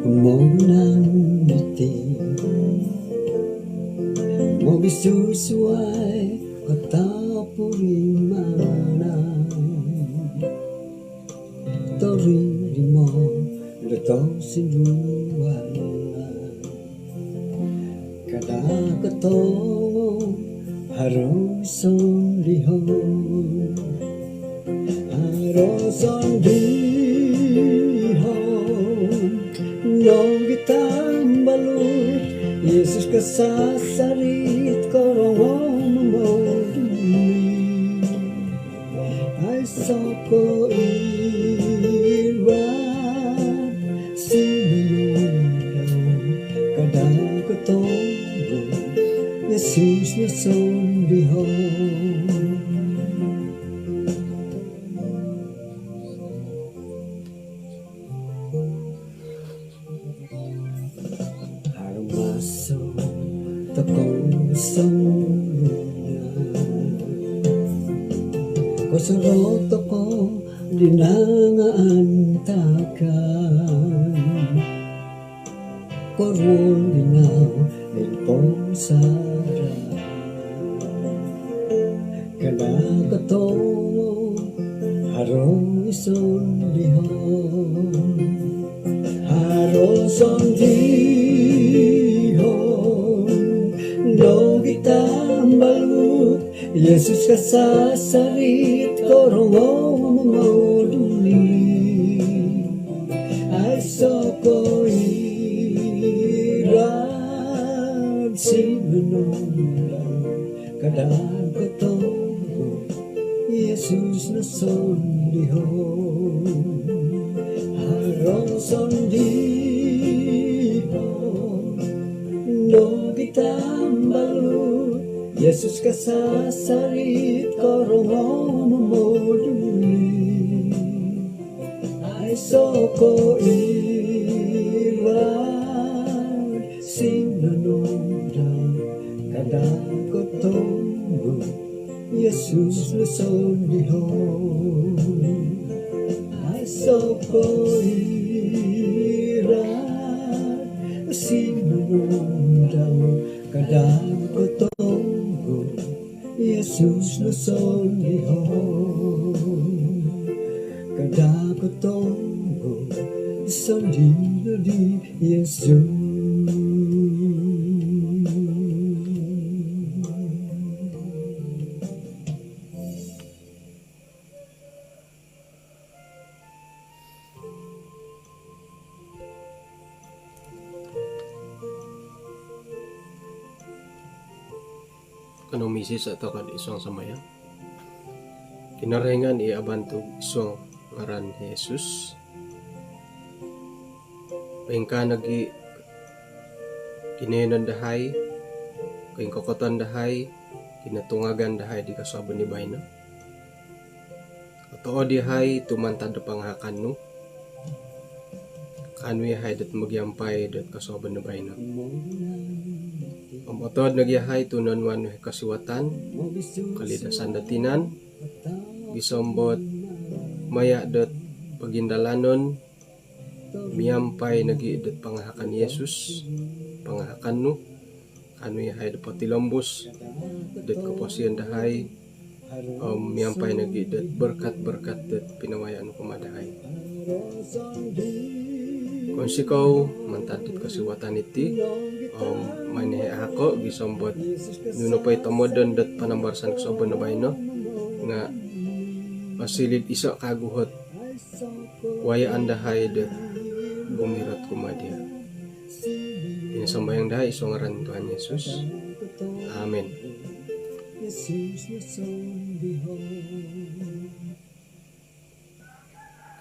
Umonang ngiti mo bisusuay katapurimanan toriri mo lutaw sinuwanan kada katong haruson lihon haruson nong gitambalut Yesus kasasarit korong mamodumi ay soko iwan sinunod kadang kotobo Yesus na sondihon takong sanggunya kosorot ako dinangaantakan korwon linaw nilpong sara kanakato harong ison lihon haroson no gitambalut Yesus kasasarit korong mamoduli ay soko irad sinunod kadang kotobo Yesus na sondihon harong sondihon no gitambalut Yesus kasasarit korong mamoduli ay soko iwan sinunod kadang kotobo Yesus na sondihon ay soko iwan sinunod kadang kotobo Yesus na sondihon kadang kotobo sondihon di Yesus. Kanong misis atau kan isong samayan kinarengan iabantog isong ngaran Jesus pengka nagi kinenon dahay kaing kokoton dahay kinatungagan dahay di kasabon ni bayno atau dihay tumantad panghakan no kanwi hay dat magyampay dat kasabon ni bayno Pamotod nagyahay tunanwan kasuwatan, kalidasan datinan, bisombot maya dot pagindalanon, miyampay nagi-dot pangahakan Yesus, pangahakan no, kanu yahay dot patilombos, dot kaposian dahay, miyampay nagi-dot berkat-berkat dot pinawayaan kumadahay. Kung sikaw mantadit kasuwatan iti mani ako gisombot nuno pay tamodon dat panambarsan kasabon na bayno nga masilid isa kaguhot waya andahay dat bumirat kumadya inasambayang dahay iso ngaran Tuhan Yesus. Amen.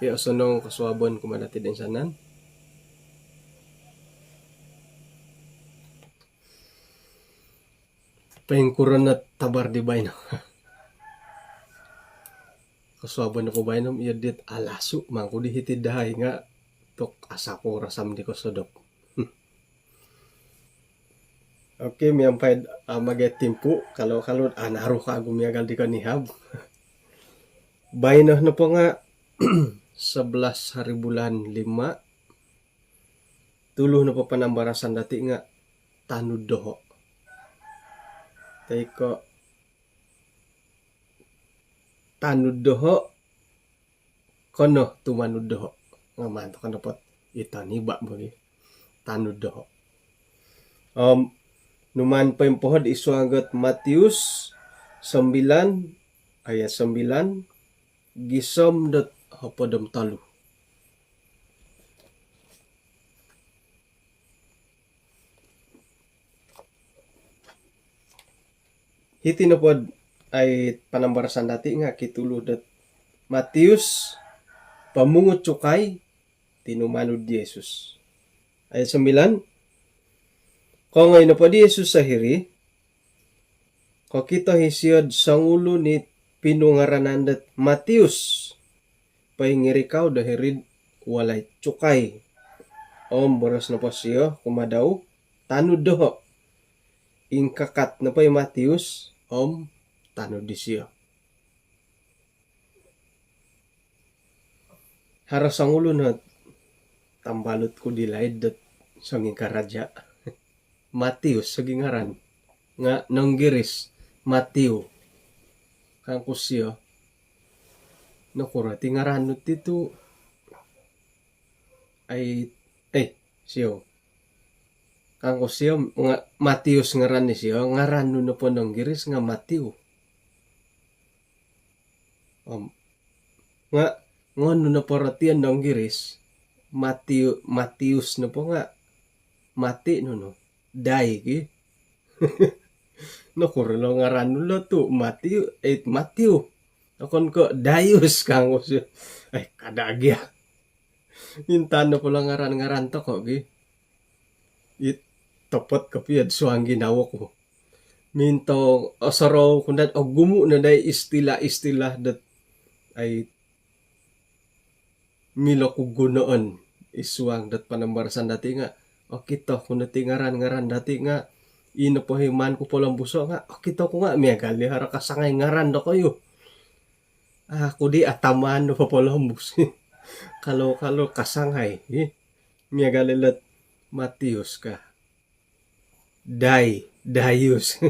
Kaya sonong kaswabon kumadati din sanan pengkuran na tabar di bayno. Kaswabon ako bayno yadit alasu mangko dihitid dahay nga tok asako rasam di kosodok. Oke, miyampay maget timpu kalau naruh ka gumiagal di kanihab. Bainoh na po nga 11 hari bulan 5, tuluh na po panambarasan dati nga tanud doho. Tay ko tanud doho kono tumanud doho. Nga manto ka na po itaniba mo ni tanud doho. Numan pa yung pohod isuagat Matius 9 ayat 9 gisom dot hapodom talu. Hiti na pod ay panambarasan dati nga kitulo dot Matius pamungot cukay tinumanud di Jesus. Ayat 9 ko ngay na po di Jesus sa hiri, ko kita hisiod sang ulo ni pinungaranandat Matius, paingirikaw dahirid walay cukay. Boros na po siyo, kumadaw, tanud doho. Ingkakat na po yung Matius, tanud di siyo. Haras ang ulo na tambalot ko dilaid dat sanging karadya. Matius saging ngaran nga nanggiris Mateo kang kusyo nakura tingaran no tito ay siyo kang kusyo nga Matius ngaran ni siyo ngaran no po nanggiris nga Mateo nga ngono na po ratian nanggiris Matius na po nga mati no dai ki no kurlo ngaran lo tu Matthew akon ko Dayus kang usyo ay kadagya mintan na pula ngaran to ko ki it topot kapiad suang ginawa ko minto osaro kundat og gumu na day istilah dat ay milo ko gunoon isuang dat panambarasan dati nga kita kung natingaran dati nga inapohiman ko polang buso nga kita ko nga miyagal ni hara kasangay ngaran do kayo ako di ataman no polang buso kalau kasangay miyagal ilat Matius ka Dayus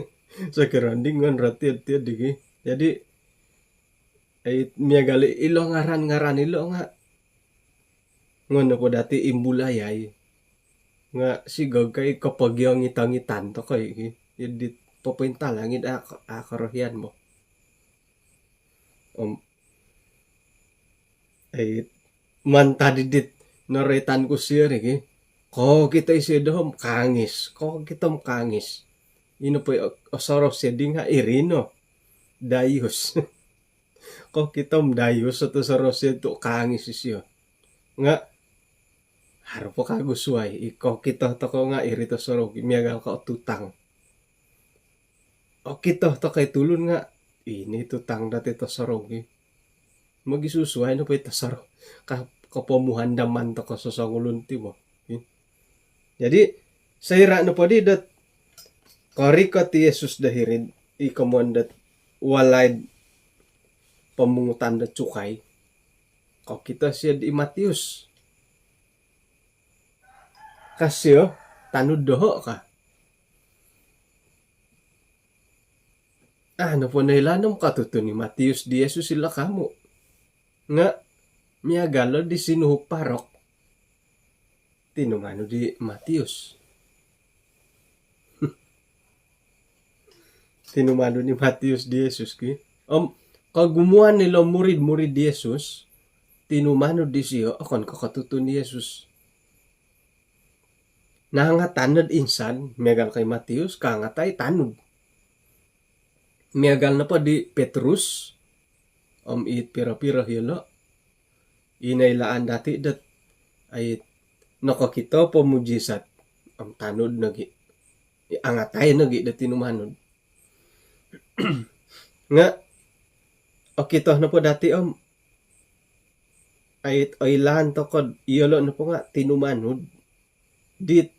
sa kiranding ngan ratiad digi jadi ay miyagal ilo ngaran ilo nga ngono ko dati imbulayay nga sigag kay kapag yung ngitangitan to kay hindi papinta lang akarohian mo ay man tadidit naretan ko siya rin ko kita isidom kangis ko kita kangis ino po osoro siya ding ha irino Dayus ko kita Dayus at osoro siya to kangis siya nga haro po kagusway ikaw kita to ko nga irito sorog miyagal ka tutang o kita to kay tulon nga ini tutang dati to sorog magisusway no pa ito sorog kapamuhan daman to ko sa sangulunti mo jadi sayra no po di dat karika ti Jesus dahirin ikamon dat walay pamungutan dat cukay ko kita siya di Matius kasyo tanud doho ka ano po nailanom katuto ni Matius di Jesus sila kamo nga miyagalo di sinuhuk parok tinumano di Matius tinumano ni Matius di Jesus ki kagumuan nila murid di Jesus tinumano di siyo akon kakatuto ni Jesus nga tanod insan, miyagal kay Matius, kangatay tanod. Miyagal na po di Petrus, it pira-pira hilo. Inailaan dati dat ay nakakita po mujisat tanod nagi. Angatay nagi dati numanod. Nga, kita na po dati ay ilan to kod iyolo na po nga tinumanod dit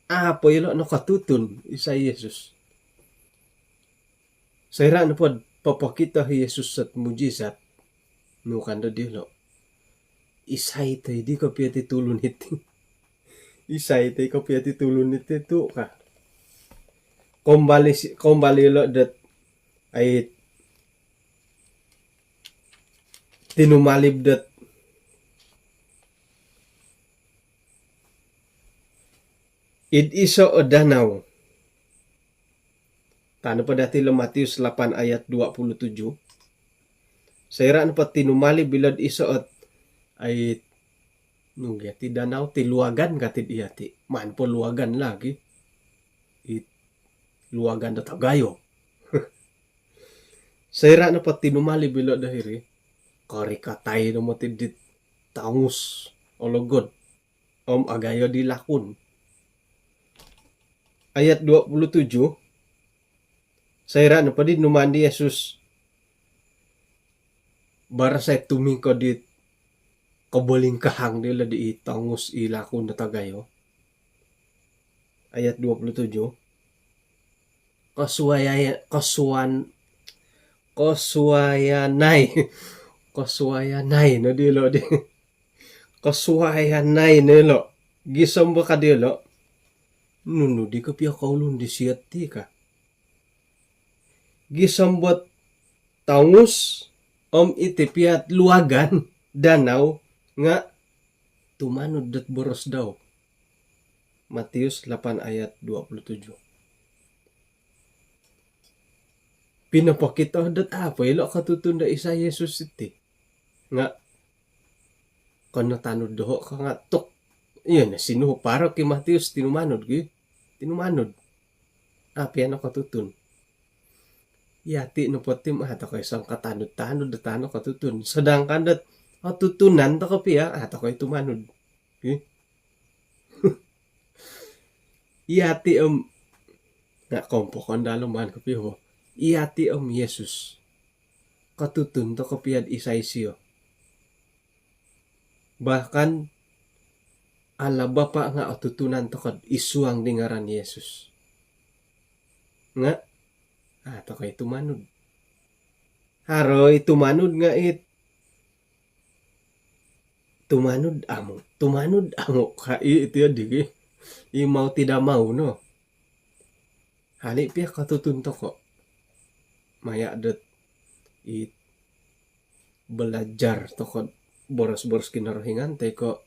Apa ilo nakatutun isa Yesus. Sayra na pod papakita Yesus at mujizat no kanda dilo. Isay tay di ka piyati tulun iti. Isay tay ka piyati tulun iti to ka. Kombali lo dat ay tinumalib dat id iso o danaw. Tano pa dati lo Matius 8 ayat 27. Sayra na pa tinumali bilad iso at ay nung ti danaw ti luwagan katid iyati. Man po luwagan lagi. It luwagan na tagayo. Sayra na pa tinumali bilad dahiri. Kari katay na mo tidit taungus o logod. Agayo di lakun. Ayat 27. Sayra na pa din numandi Yesus. Bara sa tumingko dit kabaling kahang nila di itangus ilakon na tagayo. Ayat 27. Kasuwayanay no dilo di. Kasuwayanay nilo. Gisamba ka dilo. Nuno di ka piya kaulun di siyati ka. Gisambot taungus iti piat luwagan danaw nga tumanod dat boros daw. Matius 8 ayat 27. Pinapakita dat apa ilo katutunda isa Yesus iti. Nga kano tanod doho ka nga tok. Iyan na sinuho para kay Matius tinumanod gi. Tinumanod. Api ano katutun. Yati no potim ato kay isang katanod-tanod datano katutun. Sedangkan dat tutunan to kapiya ato kay tumanod. Okay? Yati nga kompo kondalo man kapiyo. Yati Yesus. Katutun to kapiyad isay siyo. Bahkan ala bapa nga tutunan to kad isuang dingaran Yesus. Nga ato kay tumanod. Haroy tumanod nga tumanod amo ka iti digi imaw tidamaw no. Hali piya katutunto ko. Maya dat belajar to ko boros-boros kinarahingan tay ko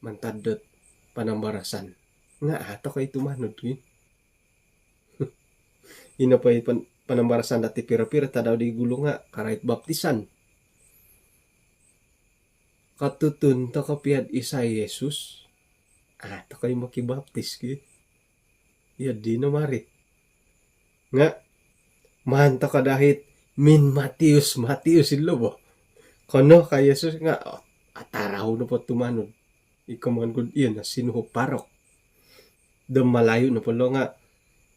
mantadot panambarasan. Nga ato kay tumanod gi. Ina pa panambarasan dati pira-pira tadaw di gulo nga karait baptisan. Katutun to kapiyad isa Yesus. Ato kay makibaptis ki. Ya di na mari. Nga manta ka dahit min Matius ilobo. Kono kay Yesus nga ataraw na po tumanod. Ikaman gud iyan na sinuho parok. Malayo na pala nga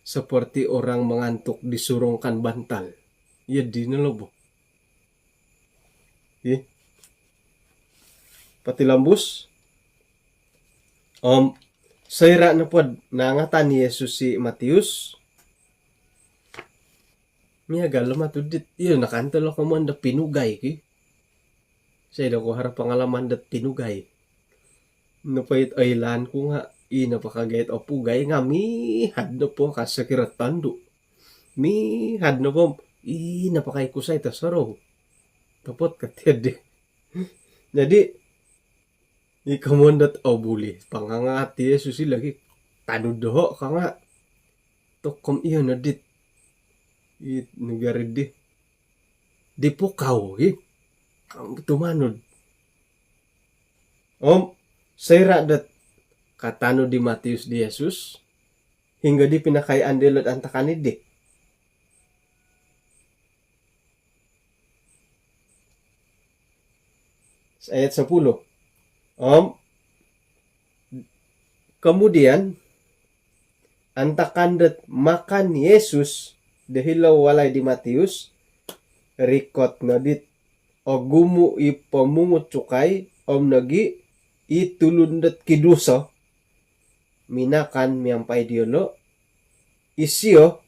seperti orang mengantuk disurungkan bantal. Ya di na lobo. Pati lambus. Sayra na po nangatan ni Yesus si Matius. Miyaga lumatudit. Yun nakantalo ko mo ang pinugay ki. Sayra ko harap pangalaman dat pinugay. Napait aylan ko nga. Napakagayat o pugay nga mihad na po kasakiratan do. Mihad na po. Napakay kusay tasaraw. Tapot katiyad Jadi ikamondat buli. Pangangati Yesus lagi. Tanudoho ka nga. Tokom iya na dit. Nagarid di po kaw. Tumanod. Sayra dat katano di Matius di Yesus hingga di pinakayaan dilot ang takanidik. Sa ayat 10. Kemudian antakandet makan Yesus dahilaw walay di Matius rikot na dit o gumu ipamungot cukay nagi itulundat kiduso minakan miampai diolo isyo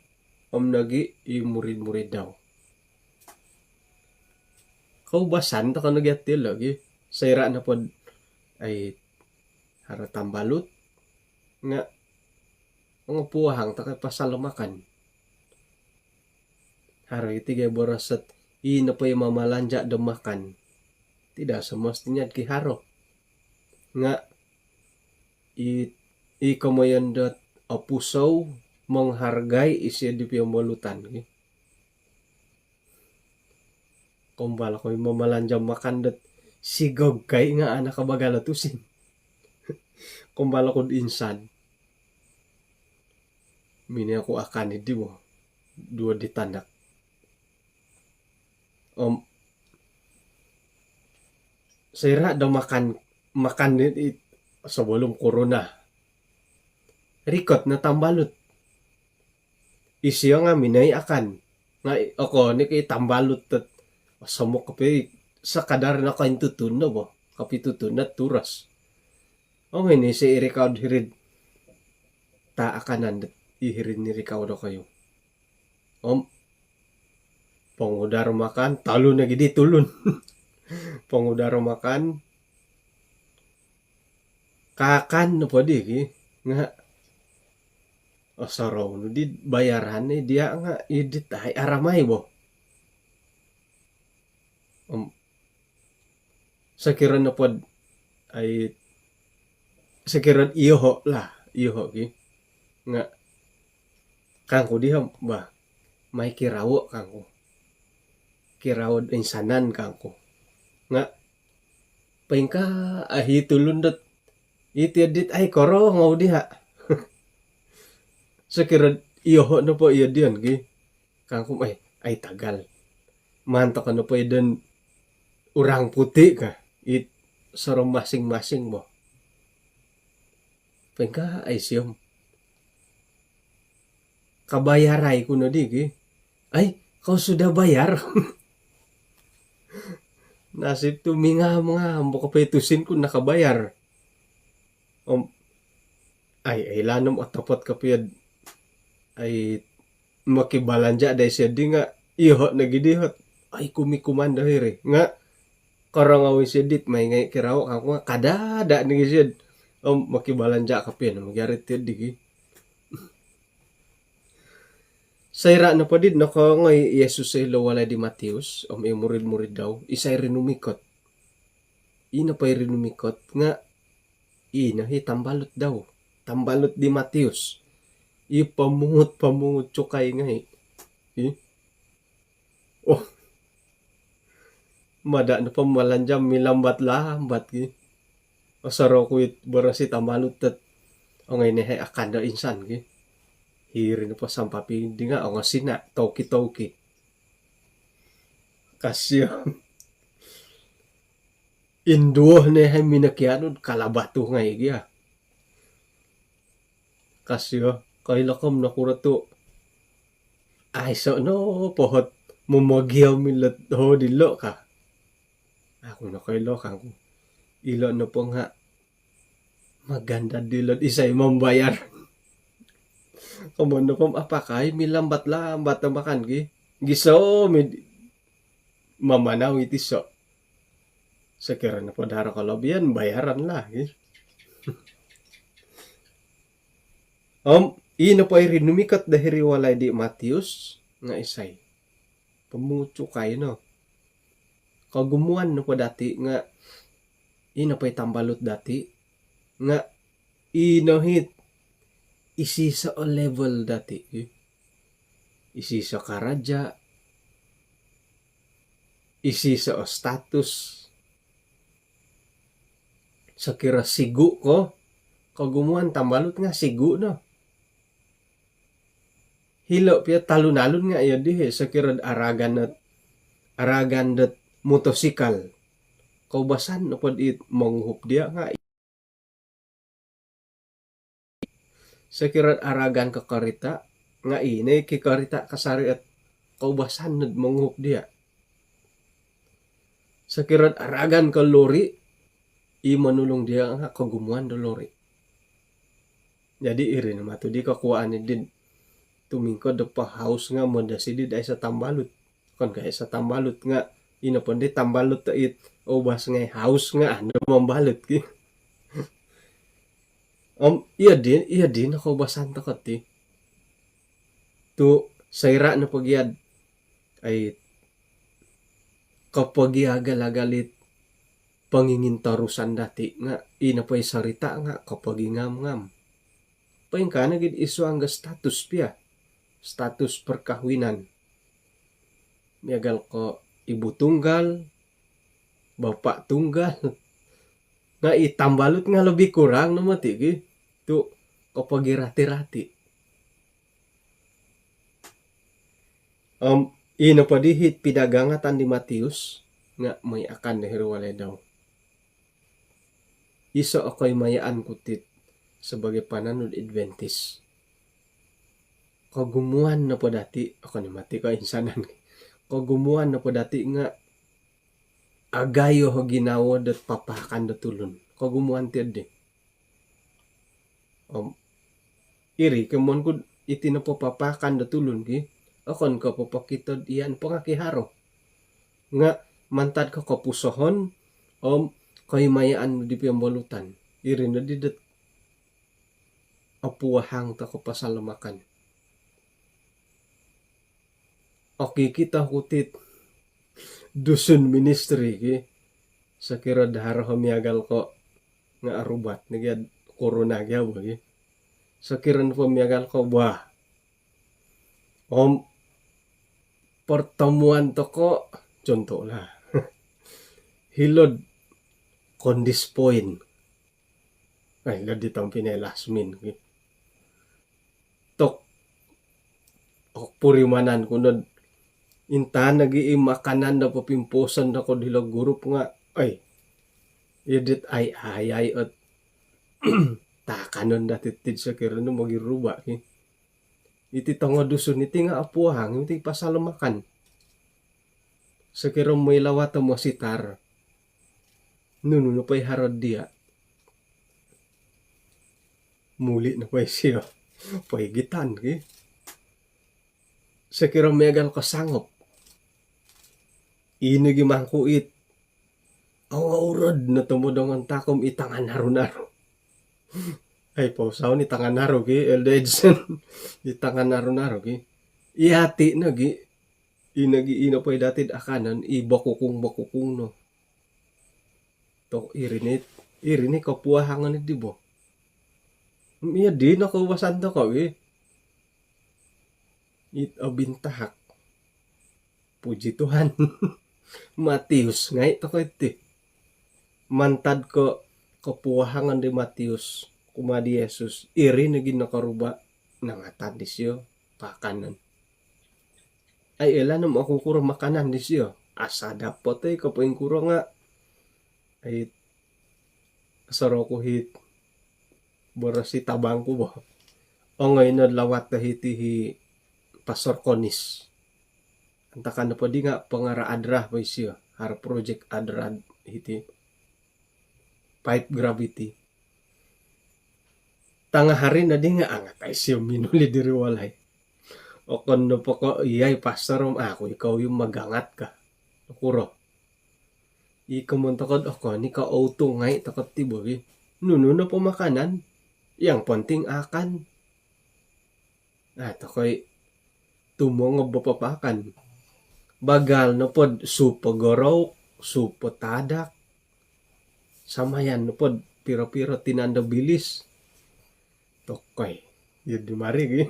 nagi murid-murid daw. Kaubasan ta kano gyat lagi sayra na pod ay haratang balut nga mga puwahang ta kay pasalamakan. Haro iti kay borasat ina pa yung mamalanja damakan. Tidak semestinya ki haro. Nga ikamoyan dot apusaw menghargai isi di piyong balutan. Kumbala ko yung mamalanja makan dot sigog kay nga anak kabagalatusin. Kumbala ko insan. Mini ako akan di mo. Dua ditandak. Sayra daw makan din sebelum corona. Rikot na tambalot. Isiyo nga minay akan. Nga ako ni kay tambalot tat samok kape sa kadar na kain tutun na bo. Kapitutun na turas. O ngayon si irikaw hirid. Ta akanan ihirid ni rikaw daw kayo. Pangudar makan, talo na gidi tulun. Pangudar makan, kakan na po di. Nga, asaraw no di bayaran dia nga idit ay aramay bo. Sakiran na po ay sakiran iyoho lah. Iyoho ki. Nga, kangko diha ba, may kirawo kangko. Kirawod insanan kangko. Nga, paingka ahi tulundot. Iti adit ay koro ngaw diha. Sakirad iyoho na po iya diyan ki. Kangko ay tagal. Manto ka na po iyan urang puti ka. It sarong masing-masing mo. Paingka ay siyom. Kabayaray ko na di ki. Ay, kau sudah bayar. Nasib tuminga mga makapetusin ko nakabayar. Ay lanom atapot kapiyad. Ay makibalanja day siya di nga ihot na gidihot. Ay kumikumanda hiri. Nga karangawi siya dit may ngay kiraw ako nga kadada ni siya. Makibalanja kapiyad. Magyarit yun di. Sayra na pa din naka ngay Yesus sa ilawalay di Mateus murid-murid daw isay rinumikot. Ina pa'y rinumikot nga ina tambalot daw. Tambalot di Mateus. Pamungot tsukay nga mada na pa malanjam milambat-lambat asaro ko barasi tambalot tat ngay nehe akan daw insan hiri na pa sampapi hindi nga ang sina toki kasya induo na hay minakyanod kalabato nga igya kasya kailakom na kurato ay so no pohot mumagyaw milat ho dilo ka ako na kailo kang ilo na po nga maganda dilot isay mambayar. Kamono pom apakay milambat-lambat na makan giso mamanaw iti so. Sakira na po daro kalabian bayaran lah ino po ay rinumikat dahiri walay di Mateus nga isay. Pamucho kayo no. Kagumuan no po dati nga ino po ay tambalot dati nga inohit isi sa level dati. Isi sa karaja. Isi sa status. Sa kira sigu ko. Kagumuan tambalot nga sigu no. Hilo piya talunalon nga yun dihe. Sa kira aragan dat motosikal. Kaubasan no pod it manghup dia nga sa kirat aragan ka karita nga inay kikarita kasari at kaubasan nad manghuk dia sa kirat aragan ka lori i manulong dia nga kagumuan do lori Jadi iri nama tu di kakuaan din tumingkod depa haus nga mo da sidi da isa tambalut kon ka isa tambalut nga ina pon di tambalut ta it obas nga haus nga ano mambalut ki iya din ako basan ta ti tu sayra na pagyad ay kapag iagalaгаlit pangingintarusan dati nga ina pa'y sarita nga kapag ingam-ngam paing ka nagid iso ang status piya status perkawinan miagal ko ibu tunggal bapak tunggal nga itambalot nga lebih kurang no mati gi tu kapag irati-rati ina padihit pidagangatan di Matius nga may akan dahirwalay daw iso ako'y mayaan kutit sebagai pananod Adventist kagumuan na po dati ako ni mati ko insanan kagumuan na po dati nga agayo ho ginawa dat papakan da tulon kagumuan ti di iri kemon ko iti na po papakan da tulon ki akon ka po pakitod iyan pangakiharo nga mantad ka kapusohon kay mayaan di piyambolutan iri na di dat apuahang ta ko pasalamakan okay kita kutit dusun ministry ki sa kira dahar humiagal ko nga arubat nagyad corona gyaw ki sa kira humiagal ko ba pertemuan to ko contoh lah hilod kondis point ay ladi tang pinelasmin ki tok purimanan kunod inta nagi makanan na papimposan na ko dilag gurup nga ay edit ay at takanon datitid sa kirano magiruba ki iti tango dusun iti nga apuhang iti pasalamakan sa kiro may lawata mo sitar nuno pa'y harod dia muli na pa'y siya pa'y gitan ki sa kiro megal ko sangop inagi mangkuit ang aurod na tumudong ang takom itangan naro-naro ay pausaw ni tangan naro ki Elda Edson itangan naro-naro ki ihati na ki inagi ina pa'y datid akanan bakukung no to irinit kapuahangan ni dibo iya di nakawasan to ko ki it abintahak puji Tuhan Matius ngay to ko iti mantad ko kapuahangan di Matius kumadi Yesus iri naging nakaruba nangatan di siyo pakanan ay ilan na makukuro makanan di siyo asa dapat ay kapaing kuro nga ay asaro ko hit borasi tabang ko ba o ngayon na lawat na hiti Pastor Conis antakan na po di nga pangara adra pa siya har project adra hiti pipe gravity tanga hari na di nga angat ay siya minuli diri walay o kon no po ko iyay pastor ako ikaw yung magangat ka kuro ikamuntakod ako ni ka auto ngay takot tibo nuno na po makanan yang penting akan at ako'y tumong bapapakan bagal na pod supo gorow supo tadak samayan na pod piro-piro tinanda bilis tokoy yun dumari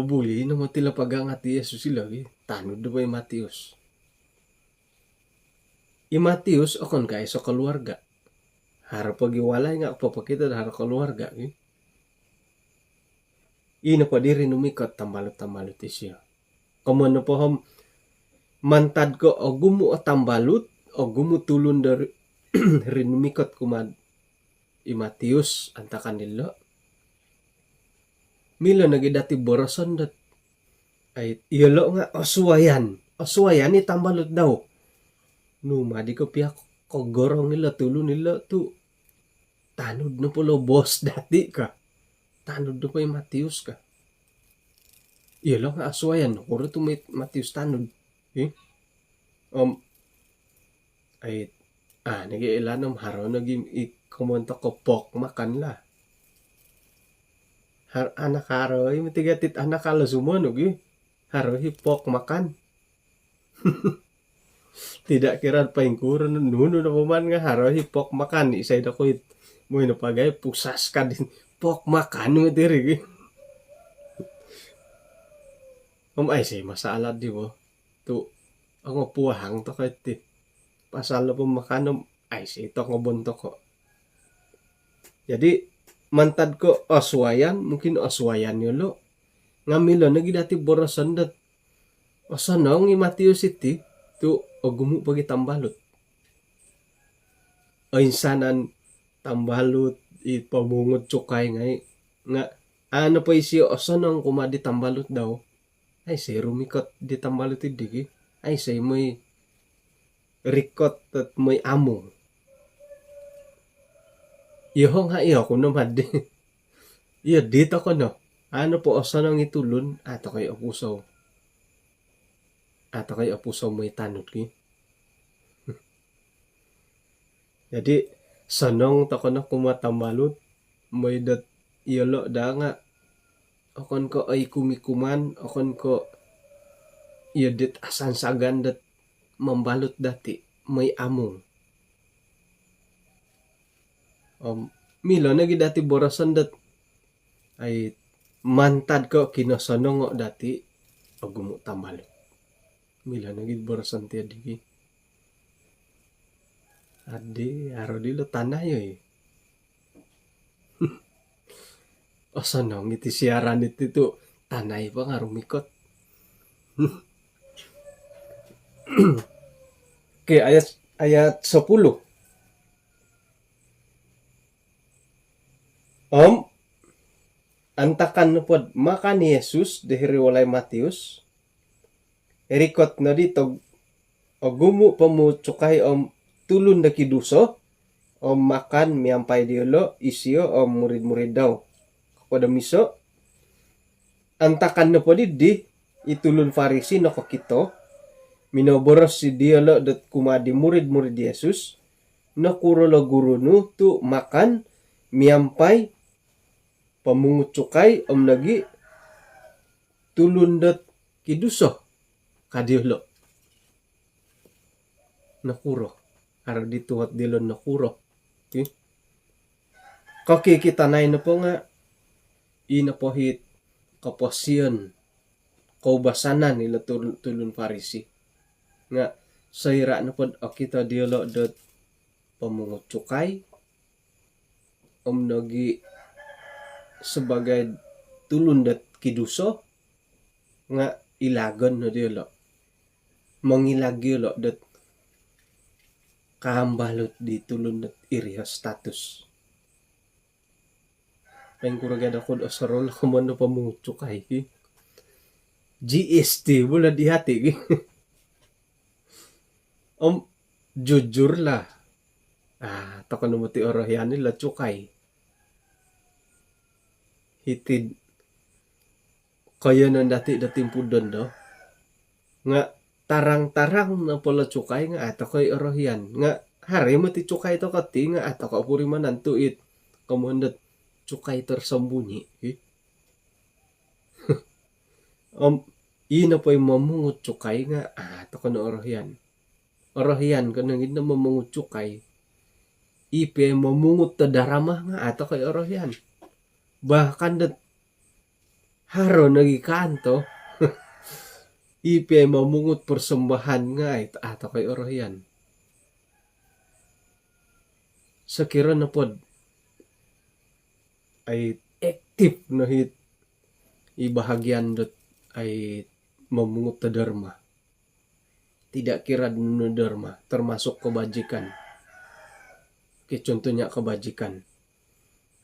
buli na matila pagangat ti Yesus sila tanod na ba yung Matius Matius akon kay sa keluarga harap pagiwalay nga papakita harap keluarga ina pa diri numikot tambalot siya kamo na po mantad ko o gumu o tambalot o gumu tulon dari rinumikot kumad Matius antakan nila mila nagidati boroson dat ay iyalo nga oswayan itambalot daw numa di ko piyak kogorong nila tulo nila tu tanod na pala boss dati ka. Tanod na pa yung Matius ka. Iya lang nga aswayan. Kuro to may Matius tanod. Eh? Ay, nagiilanam haro naging ikumonta ko pok makan la. Anak haro, yung matigatit anak kala sumanog eh. Haro hipok makan. Tidak kira pa yung kuro nuno na paman nga haro hipok makan. Isay na ko mo na pagay pusas ka din. Pok makan mo diri. Ay say masalah di mo. Tu ang puwahang to kahit ti. Pasal na po makanom. Ay say ito ang bunto ko. Jadi mantad ko aswayan. Mungkin aswayan yun lo. Ngamilo nagi dati borosan dat. Osanong ni Matius iti. Tu gumu pagi tambalot. O insanan tambalot. Ipamungot cukay nga ano pa isiyo osanong kumadi tambalot daw. Ay say rumikot di tambalot idigi. Ay say may rikot at may among. Iyo nga iyo ko naman di. Iyo dito ko no. Ano po osanong itulon ato kay opusaw. Ato kay opusaw may tanod ki. Jadi sanong to ko na kumatambalot. May dat iyolo da nga. Okon ko ay kumikuman, okon ko yadit asan sagan dat membalot dati may among. Milo nagi dati borosan dat ay mantad ko kinosanong dati gumu tambalot. Milo nagi borosan ti adigi. Adi aro dilo tanah yo eh. Osanong iti siaran itu tanay pa nga rumikot. Okay, ayat 10. Antakan na pod makan ni Jesus dihiri walay Matius. Erikot na dito gumu pamutsukay tulun na kiduso. Makan miyampay diolo isiyo murid-murid daw. Pada miso antakan na po di itulun Farisi no kakito minoboros si dialo dat kumadi murid-murid Yesus no kurolo guru no tu makan miyampay pamungut cukay nagi tulun dat kiduso kadiolo nakuro ara dituhat dilon nakuro okay? Kaki kita nain na po nga inapohit kaposyon kaubasanan nila tulun Farisi nga sayra na pod kita dialo dot pamungot cukay nagi sebagai tulun dat kiduso nga ilagon no dialo mangilagyo dot kahambalot di tulun dat iriha status. Paling kuragada ko osarol kumano pamucho kay GST wala di hati. Jujur lah. Takon mo ti orahyan nila chukay. Hitid kaya na dati pudon do. Nga tarang-tarang na pala chukay nga ato kay orahyan. Nga hari mo ti chukay to kati nga ato ka puri manantuit. Kamundat cukay tersembunyi. Ina po yung mamungut cukay nga. Ito ka na orahyan. Orahyan ka nang ina mamungut cukay. Ipi mamungut ta daramah nga. Ito kay orahyan. Bahkan dat haro nagikanto. Ipi mamungut persembahan nga. Ito kay orahyan. Sakira na pod ay active na hit ibahagyan dot ay mamungut ta dharma. Tidak kira na dharma termasuk kebajikan. Oke, contohnya kebajikan.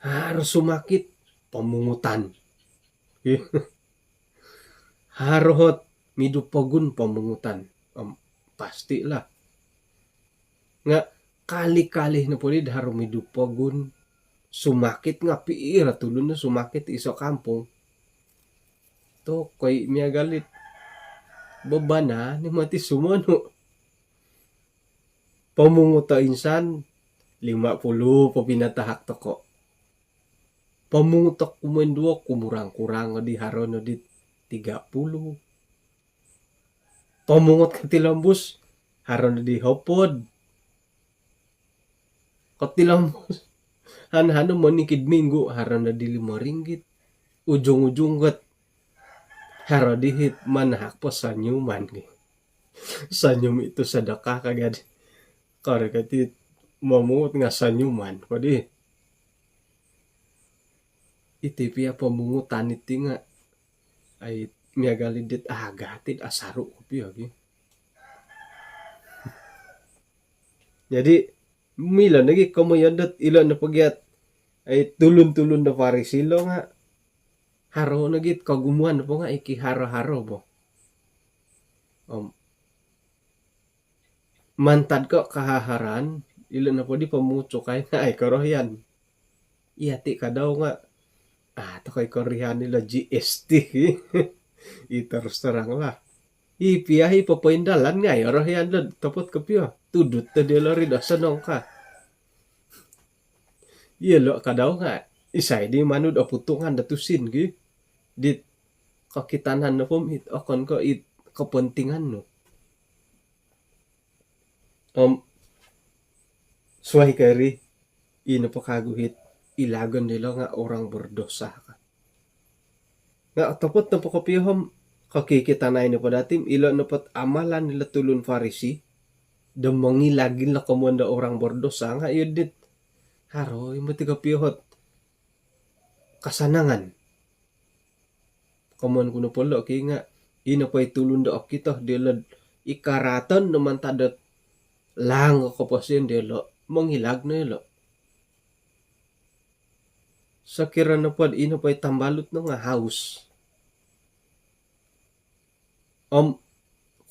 Harus sumakit pemungutan. Harohot midupogun pemungutan. Pastilah. Nga kali-kali na po di harum idupagun sumakit nga piira tulun na sumakit iso kampong to koy miya galit babana ni mati sumano pamunguta insan 50 po pinatahak to ko pamungutak kumendua kumurang-kurang di haron no di 30 pamungot ka tilambus haron di hopod katilambus han-hano manikid minggu haron na di 5 ringgit ujung-ujung gat haro dihit manahak po sa nyuman sa nyum itu sedekah kagad kare kati mamungot nga sa nyuman padi iti pia pamungutan iti nga ay miagalidit agatid asaru ko pia jadi mila nagi kamoyadat ilan na pagyat ay tulun-tulun na parisilo nga haro nagit kagumuan po nga iki haro-haro bo mantad ko kahaharan ilan na po di pamucho kay nga ay karohyan iyati ka daw nga to kay korehan nila GST terus terang lah ipiyahi papaindalan nga ay rohyan lad tapot kapyo tudut na dila rin asanong ka iyalo ka daw nga isay di manud aputungan datusin dit kakitanan na pumit akon ko it kapentingan no suway kari ino pa kaguhit ilagon nila nga orang berdosa ka nga tapot na po kapihom kakikitanay na po datim ilo na pot amalan nila tulun farisi damangilagin na kumunda orang berdosa nga yun dit haro yung mati kapihot kasanangan kamuan kuno polo kaya nga ino pa itulun da kita dilad ikaratan naman tadat lang kapasin dilo manghilag na ilo sa kira na pod ino pa itambalot na nga house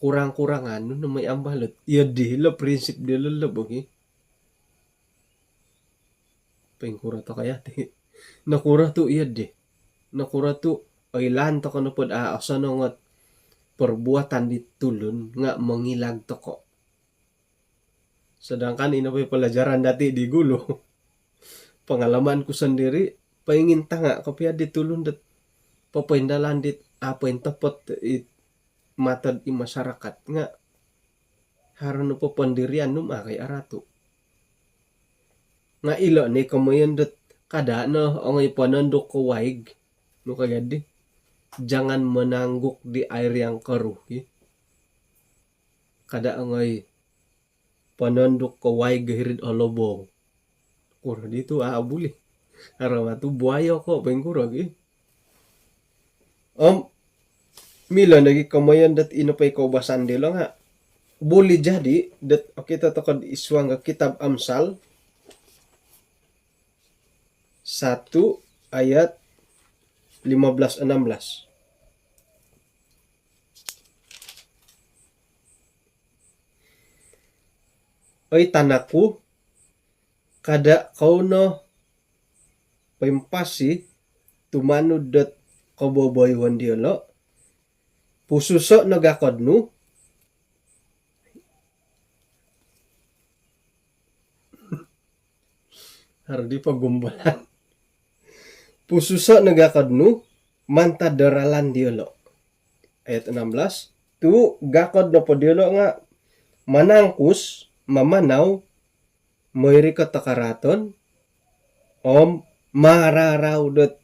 kurang-kurangan no na may ambalot iya dila prinsip dila labog pengkura to kaya ti nakura to iya di nakura to ay lan to kano pod asan nga perbuatan ditulun nga mangilag to ko sedangkan ino pa pelajaran dati di gulo pengalaman ku sendiri paingin tanga kapya ditulun dat papaindalan dit apa yang tepat matad i masyarakat nga haron po pendirian num kay arato nga ilo ni kamayan dat kada no ongay panandok ko waig no kagad di jangan menangguk di air yang keruh kada ongay panandok ko waig gahirid olobong kura dito abuli harama tu buaya ko pengkurag mila nagi kamayan dat inapay kaubasan dilo nga boleh jadi dat kita takad iswang nga kitab Amsal 1 ayat 15-16 oy tanaku kada kauno pempasi tumanud dat kaboboywan diolo pususo nagakodnu hardi pagumbalan pususo nagakodnu manta daralan diolo ayat 16 tu gakod na po diolo nga manangkus mamanaw moiri katakaraton mararaw dat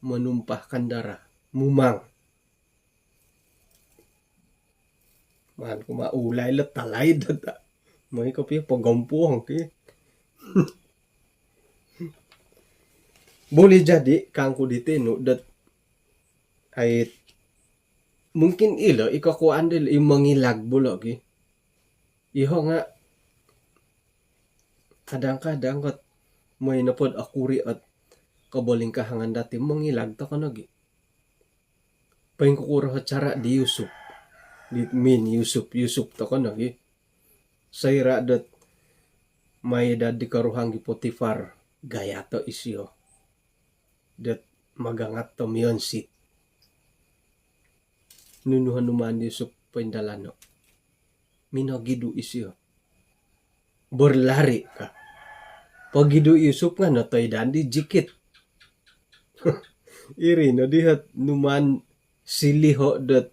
menumpahkan darah mumang man kumaulay let talay dat may kapi pagampuang ki boleh jadi kangku ditino dat ay mungkin ilo ikakuan dil imangilag bulo ki iho nga kadang-kadang kat may napod akuri at kabaling kahangan dati mangilag ta kanagi paing kukura cara di Yusuf di min Yusuf ta kanagi sayra dat may dadi karuhang gi Potifar gaya to isyo dat magangat to mionsit nunuhan numan di Yusuf pendalano minagidu isyo berlari ka pagidu Yusuf nga no toy dandi jikit iri no dihat numan siliho dat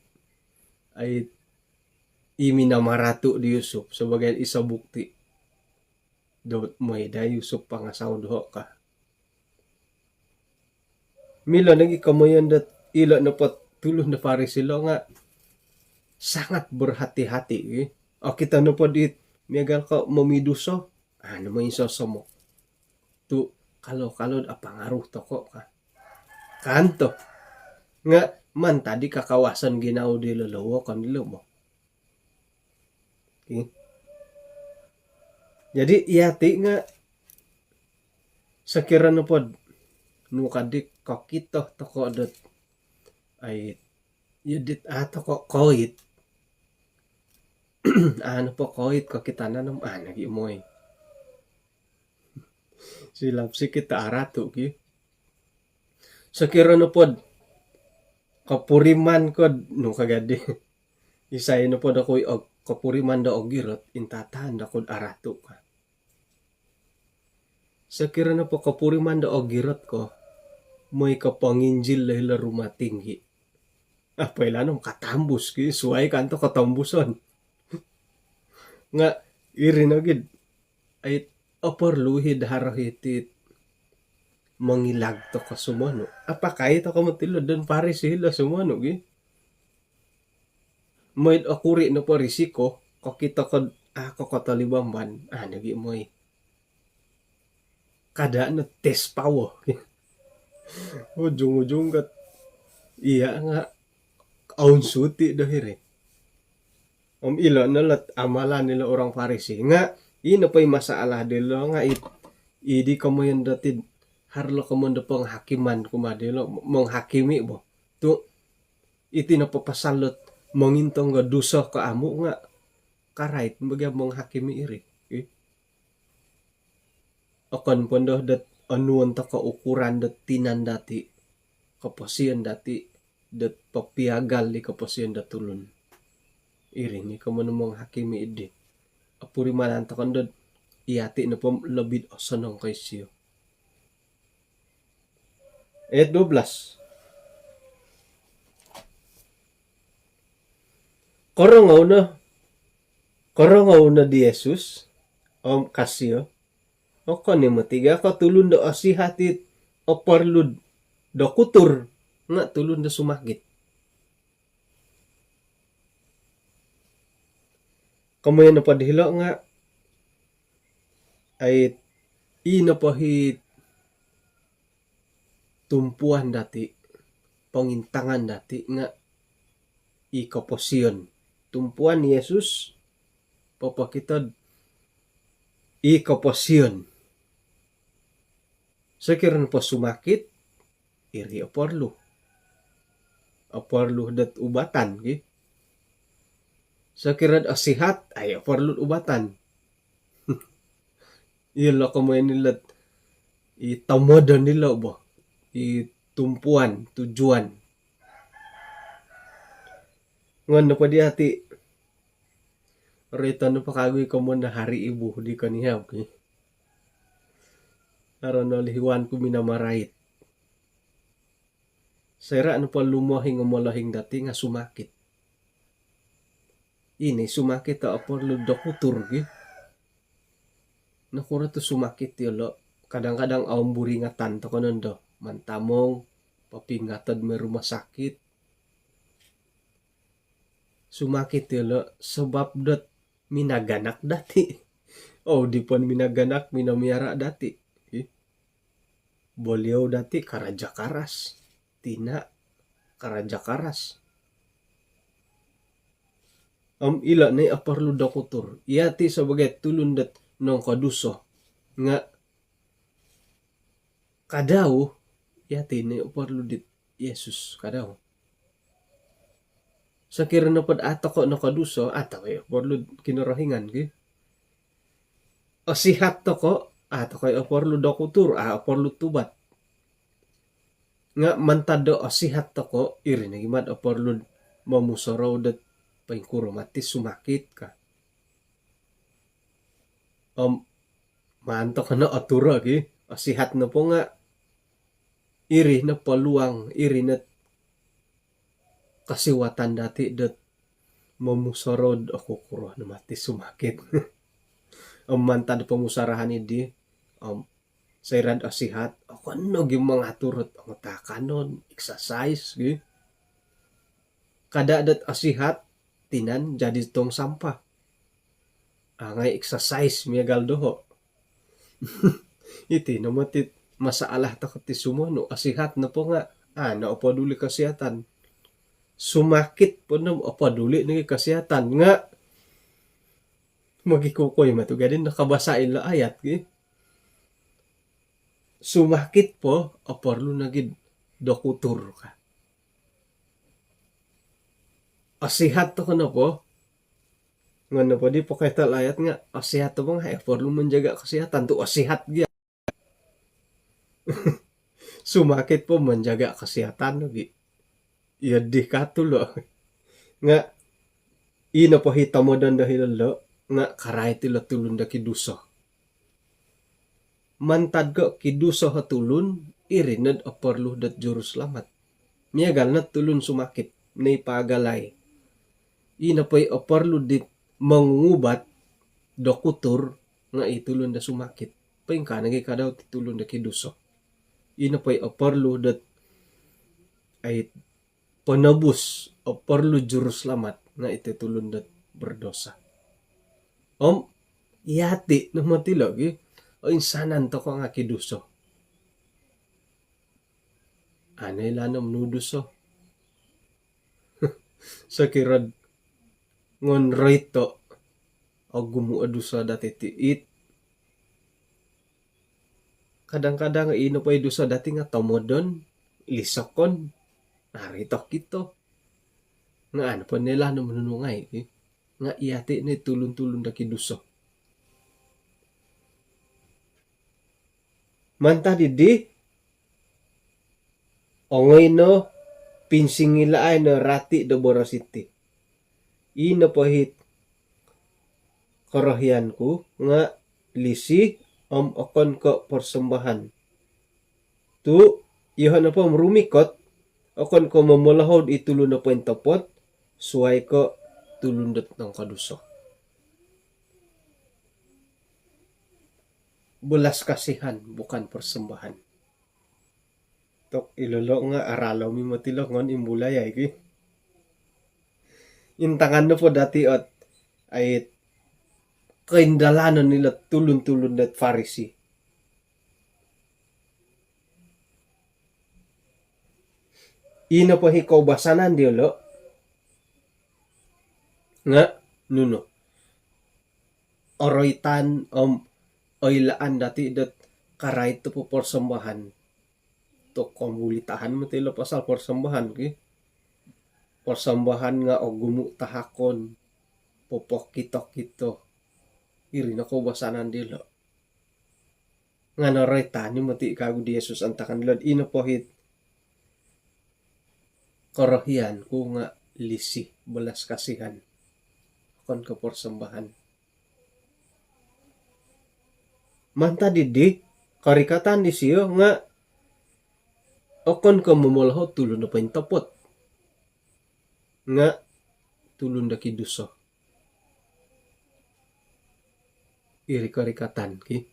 ay iminamaratu di Yusuf sebagai isa bukti dot may da Yusuf pangasaw doho ka mila nagi kamayan dat ila na patulong na Farisilo nga sangat berhati-hati o kita na po dit miagal ka mamiduso ano mo yung sosomo tu kalau apangaruh to ko ka kanto nga man tadi kakawasan ginaw di lolowo kan dilo mo jadi iyati nga sakira na pod nukadik kakito toko dot ay yudit ato ko koit ano po koit ko kita na nam nagi moy silap si kita arato ki sakira na pod kapuriman ko no kagadi isay na pod ako og kapuriman da og girot intatahan da kod arato ka sakira na po kapuriman da og girot ko may kapanginjil lahila rumah tinggi apa ilanong katambus ki suway kanto katambuson nga iri na gid ay aparluhid harahitit mangilag to ka sumano apa kahit ako matilo don pare sila sumano gi may akuri na po risiko kakita ko ako katalibamban nagi moy kada na test power ujung-ujung kat iya nga aun suti dahire ilo nalat amalan nila orang Farisi nga ino pa'y masalah dilo nga idi kamoyan datid harlo kamoyan pang hakiman kumadilo menghakimi mo tu iti napapasalot mangintong nga dusa ka amo nga karait bagya menghakimi iri akan pondoh dat anuan ta ka ukuran dat tinan dati kapasian dati dat papiagal di kapasian dat tulun iri ni kamo namang hakimi idi apuri manan ta kandod iyati na pom labid osanong kay siyo 12 Korongaw na di Jesus kasyo o kani matiga ka tulun do asihatit o parlud do kutur nga tulun do sumakit kamoy na padhilo nga ay inapahit tumpuan dati pangintangan dati nga ikaposyon tumpuan ni Jesus papakitad ikaposyon sakiran po sumakit iri aparlu dat ubatan gi sakirad asihat ay aparlu ubatan ilo kamoy nila itamodan nila ba itumpuan tujuan ngon na pa di hati rito na pakagoy ko mo na hari ibu di kanihab aron no lihiwan ko minamarait sera ano pa lumahing umalahing dati nga sumakit ini sumakit ta aparlu dokutur gi nakura to sumakit yolo kadang-kadang awang buringatan to kanon do mantamong papingatad may rumah sakit sumakit yolo sebab dot minaganak dati di pon minaganak minamiara dati boliau dati karaja karas tina karaja karas ila ni aparlu dokutur iyati sebagai tulun dat nong kaduso nga kadaw iyati ni aparlu dit Yesus kadaw sakira na pad ato ko no kaduso ataw aparlu kinarahingan gi asihat to ko to kay perlu dokutur perlu tubat nga mantado asihat to ko iri na gimad perlu mamusaraw dat paingkuro mati sumakit ka manto ka na atura gi asihat na po nga iri na peluang iri na kasiwatan dati dat mamusarod ako kuro na mati sumakit mantad pamusarahan idi sayrad asihat ako ano gi mga turot ang takanon exercise gi kada dat asihat tinan jadi tong sampah ngay exercise miyagal doho iti namatit masalah takot ti sumo no asihat na po nga naopaduli kasihatan sumakit po na opaduli na kasihatan nga magikukoy matugadin nakabasain la ayat gi sumakit po perlu nagid dokutur ka asihat to na po ngano po di po kay tal ayat nga asihat to nga perlu menjaga kesehatan tu asihat dia sumakit po menjaga kesehatan lagi iya di katulo nga ino po hitamo dan dahil lo nga karay tila tulun da kiduso mantad ko kiduso hatulun irinad perlu dat juru selamat miyagal na tulun sumakit nay pagalay ino po perlu dit mangubat dokutur nga itulun da sumakit paingka nagi kadaw titulun da kiduso ino po perlu dat ay penebus perlu juru selamat nga itulun dat berdosa iyati na matilo gi insanan to ko nga kiduso anay lanam nuduso sa kirad ngon rito o gumuadusa dati tiit kadang-kadang ino pa idusa dati nga tomodon lisokon narito kito nga ano pa nila no manunungay nga iyati ni tulun-tulun da kiduso manta didi ongoy no pinsingilaay no rati do borositi ino pahit karahian ko nga lisi akon ko persembahan tu iho na po rumikot akon ko mamulahod itulun na po yung topot suway ko tulundot ng kaduso bulas kasihan bukan persembahan tok ilolo nga aralo mi matilok ngon imbulay ay ki intangan na po dati at ay kaindalanan nila tulun-tulun na Pharisee ino po hikaw basanan di lo nga nuno oroitan oilaan dati dat karay to po persembahan to kumbulitahan mo tilo pasal persembahan ki persembahan nga o gumutahakon popok kito iri na ko basanan dilo nga naroitan ni mati kagu di Jesus antakan lod ino pohit karahian ko nga lisi belas kasihan kon ka persembahan manta didi karikatan di siyo nga okon ka mamulaho tulun na paintapot nga tulun da kiduso iri karikatan ki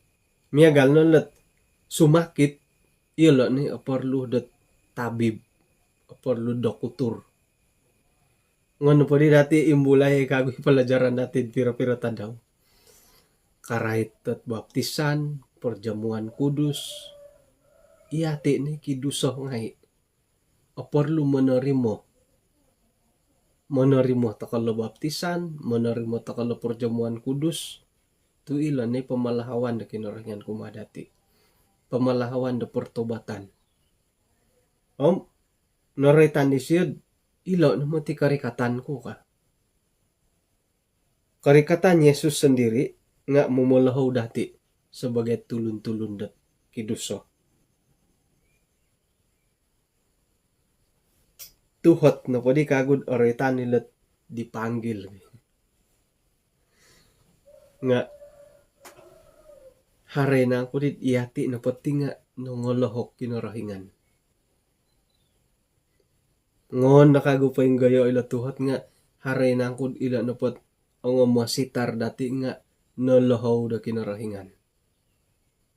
miyagal no let sumakit ilo ni perlu dat tabib perlu dokutur ngono po di dati imbulay kagoy pelajaran natin pira-pira tadaw karait at baptisan perjamuan kudus iyati ni kiduso ngay perlu menerimo takalo baptisan menerimo takalo perjamuan kudus tu ilan ni pemalahawan da kinorangan kumadati pemalahawan da pertobatan noretan di siyod ilo na mati karikatan ko ka karikatan Yesus sendiri nga mumulahaw dati sebagai tulun-tulun dat kiduso. Tuhot na po di kagud oritan nilat dipanggil. Nga hare na ko dit iyati na pati nga nongolohok kinorahingan. Ngon nakagupay gayo ila tuhot nga hare na ko ila na pot ang masitar dati nga nolohaw da kinorahingan.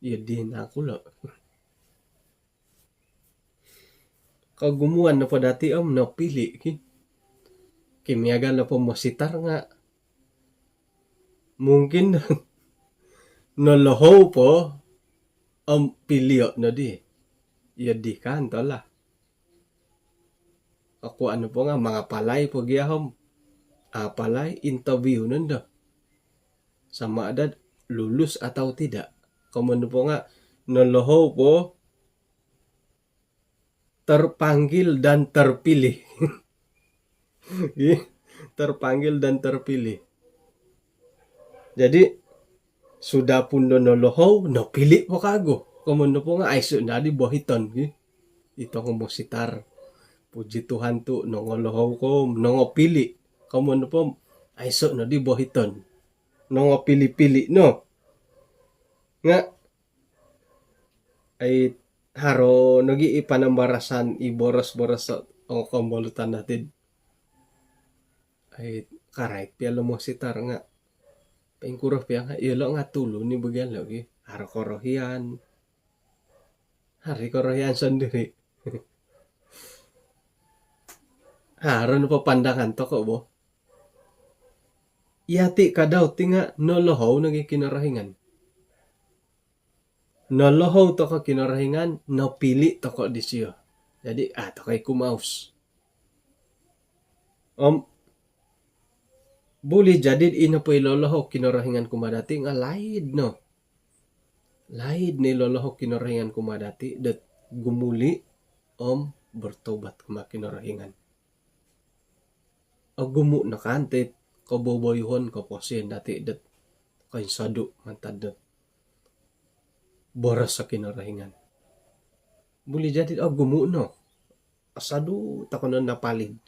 Iya din ako lo. Kagumuan na po dati napili ki. Kimiyaga na po masitar nga. Mungkin nolohaw po pilio na di. Iya di kanto lah. Ako ano po nga mga palay po giyahom. Palay interview nanda. Sama ada lulus atau tidak. Kemudian po nga nolohaw po terpanggil dan terpilih. Terpanggil dan terpilih. Jadi sudah pun nolohaw, napili po kago. Kemudian po nga ay na di bohiton. Ito ko mo sitar. Puji Tuhan tu nongolohaw ko, nongopili. Kemudian po ay na di bohiton. Nongopili-pili no. Nga ay haro nagi ipanambarasan iboros-boros ang kumbulutan natin. Ay karay pialo mo sitar nga. Pengkurah piang ilo nga tulo ni bagian lagi. Haro korohian. Hari korohian sendiri. Haro na pandangan to ko bo. Iyati kadaw tinga nolohaw nagi kinarahingan. Nolohaw to ka kinarahingan, napili to ko di siya. Jadi to kay kumaus. Buli jadi ino po ilolohaw kinarahingan kumadati nga laid no. Laid ni lolohaw kinarahingan kumadati dat gumuli bertobat kuma kinarahingan. Gumu na kantit kaboboyhon ko posien dati dat kay sadu mantad dat boras sa kinarahingan. Buli jadi gumu no. Asadu takonan napalid.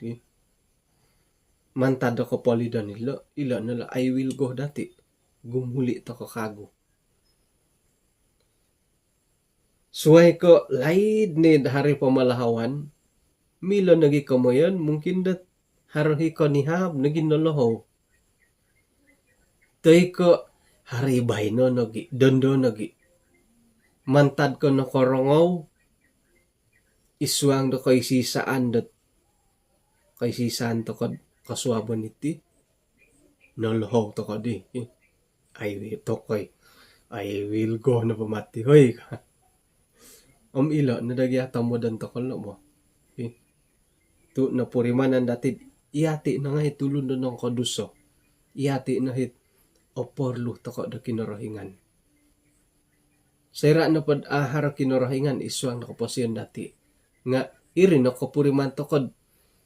Mantad ko polidan ila nila I will go dati. Gumuli to ko kago. Suway ko laid ni hari pamalahawan. Milo nagi kamoyan mungkin dat harohi ko nihab nagi nolohaw. Tay ko hari bayno nagi dondo nagi. Mantad ko no korongaw. Iswang do ko isisaan dat. Kay sisaan to ko kasuabon iti. Nolohaw to ko di. I will go na pamati. Hoy ka. Ilo nadagya mo dan to ko mo. Tu na purimanan dati iyati na nga itulun doon ng koduso. Iyati na hit oporlu to ko da kinarahingan. Sera na pad ahar kinarahingan iswang na kapasiyan dati. Nga irin na kapuriman to ko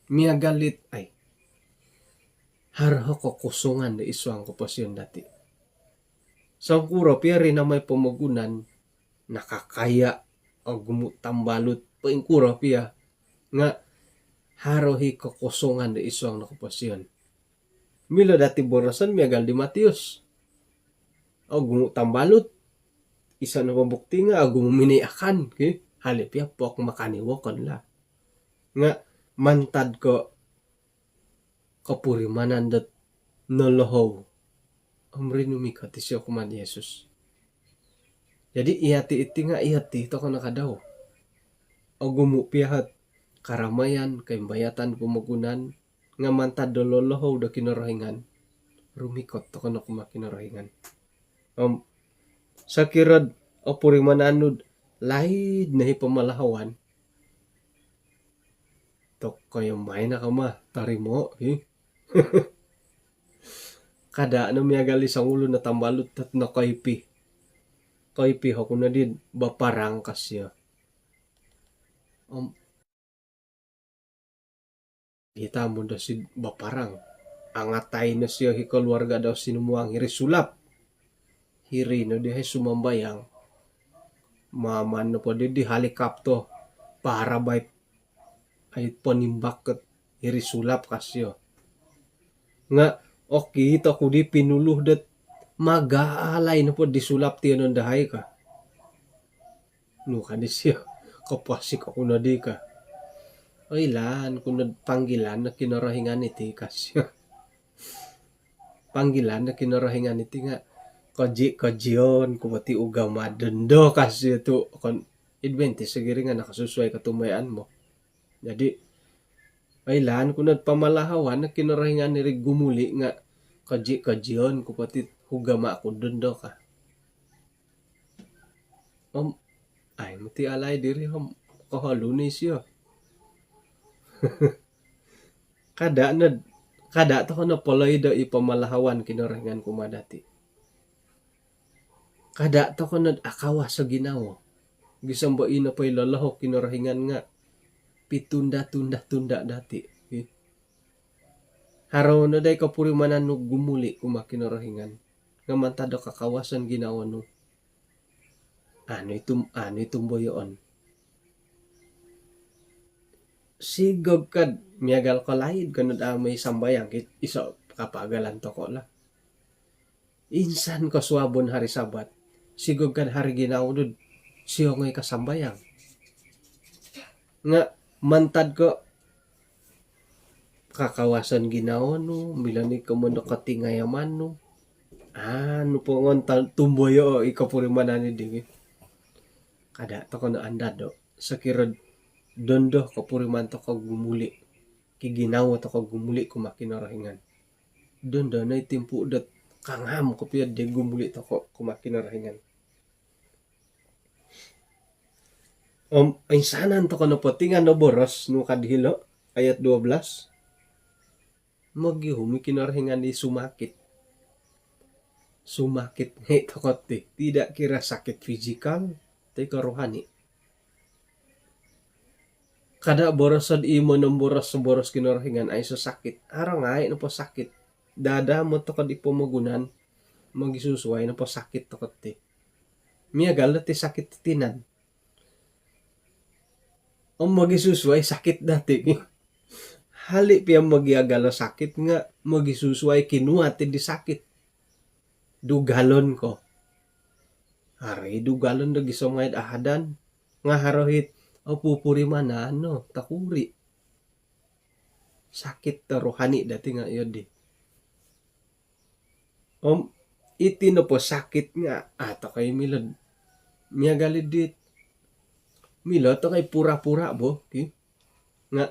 miyagalit ay harho ko kusungan na iswang kapasiyan dati. Sa kuro piyari na may pamagunan nakakaya o gumutambalot paingkuro piya nga harohi ko kusungan na iswang na kapasiyan. Milo dati borasan miyagal di Matius. O gumutambalot. Isa na pabukti nga gumuminiakan. Halip ya po akong makaniwakan la. Nga mantad ko kapurimanan dat nolohaw. Amrinumika ti siya kuman Yesus. Jadi iyati iti nga iyati ito ko nakadaw. O gumupiyahat karamayan kay bayatan kumagunan nga mantad do lolohaw da kinarahingan. Rumikot to ko na kumakinarahingan. Sa kirad o purimananod lahid na hipamalahawan. Tok kayo may na kama tarimo. Kada ano miyagali sa ulo na tambalot at nakaipi. Kaipi ako na din baparang kasya. Kita mo na si baparang. Angatay na siya hikaluarga daw sinumuang hirisulap. hiri no di sumambayang maman no po di halikap to para bay ay panimbak ket hiri sulap kasyo nga oki to kudi pinuluh det magaalay no po disulap ti anon dahay ka no kadis siya kapasik ako na di ka ay lan kung panggilan na kinarahingan iti kasyo panggilan na kinarahingan iti nga kajion kumati ugama dendo kasyo to kon Adventist sigiri nga nakasusuay katumayan mo jadi ay lan kung pamalahawan na kinarahingan ni gumuli nga kajion kumati ugama ako dendo ka ay mati alay diri kahalunin siya kada to ko na paloy da ipamalahawan kinarahingan kumadati kada to ko na akawa sa ginawa gisambain na pa'y lalahok kinarahingan nga pitunda-tunda dati haraw na day kapurimanan no gumuli kumakinarahingan nga mantada kakawasan ginawa no ano itumboyon sigog kad miagal ko lahid kanod may sambayang kit isa kapagalan to ko la insan ko swabon hari sabat sigog kad hari ginaw dud siyo ngay kasambayang nga mantad ko kakawasan ginaw no milani ko mo katingayaman no ano po ngon tumboyo ikapurimanan ni dingi kada to ko na andado sa kirod dondo kapuriman to ko gumuli kiginaw to ko gumuli kumakinarahingan dondo na itimpu dat kangham ko piad de gumuli to ko kumakinarahingan insanan to ko no potingan no boros no kadhilo ayat 12 magihumi kinarahingan di sumakit ngay to ko tidak kira sakit fisikal tay karohani kada borosod imo ng boros kinarahingan ay sakit arangay no po sakit dada mo to kad ipomagunan magisusuway no po sakit to kat miagal ti sakit tinan magisusuway sakit dati hali piyang magiagalo sakit nga magisusuway kinuha ti di sakit dugalon ko aray dugalon na gisongayad ahadan nga harohit pupuri mana no takuri sakit rohani dati nga yun di iti no po sakit nga ato kay milod miagalid dit milod to kay pura-pura bo nga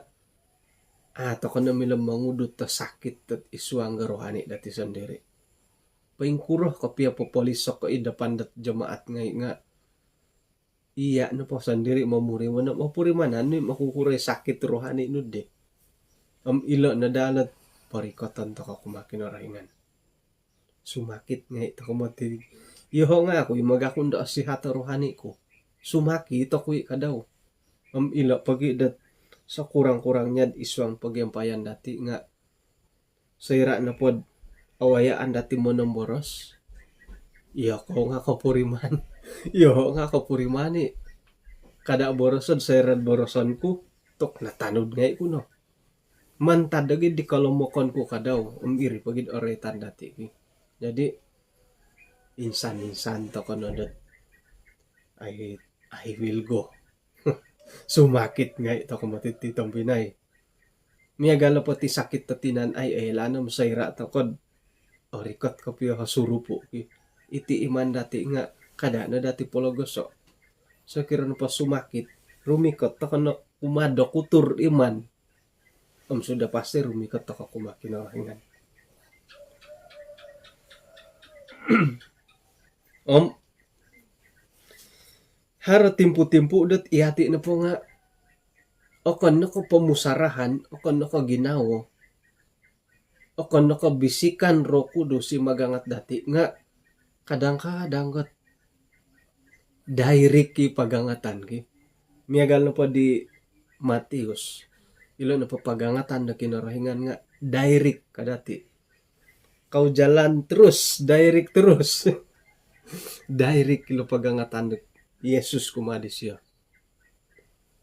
ato ko na milod mangudot ta sakit at iswang rohani dati sandiri paingkuroh kapia po polisok ko idapan dat jamaat nga iya no po sandiri mamuri mo na mapuri manan no makukuray sakit rohani no de ilo na dalat parikotan to ka kumakinarahingan sumakit nga ito kumati iho nga ako magakunda si hata rohani ko sumakit ako ikadaw ilo pagidat sa kurang-kurang niya iswang pagyampayan dati nga sayra na pod awayaan dati mo ng boros iyo ko nga kapuriman iyo nga kapurimani kada borosod sayran boroson ko tok natanod ngay ko no mantad agad di kalomokon ko kadaw iri pagid oretan dati jadi insan to kono dot I will go sumakit nga ito kumatititong Pinay miagala po ti sakit tatinan ay lana masayra takod orikot ko piyo kasurupo iti iman dati nga kada na dati pologoso so kira na pa sumakit rumikot tako na kumado kutur iman sudah pasti rumikot tako kumakinahingan haro timpu-timpu udat ihati na po nga okon na ko pamusarahan okon na ko ginawo okon na ko bisikan ro kudo si magangat dati nga kadang-kadang got direct ki pagangatan ki miagal na po di Matius ilo na po pagangatan na kinarahingan nga direct kadati kau jalan terus direct terus Direct lo pagangatan dek Yesus kumadi siya.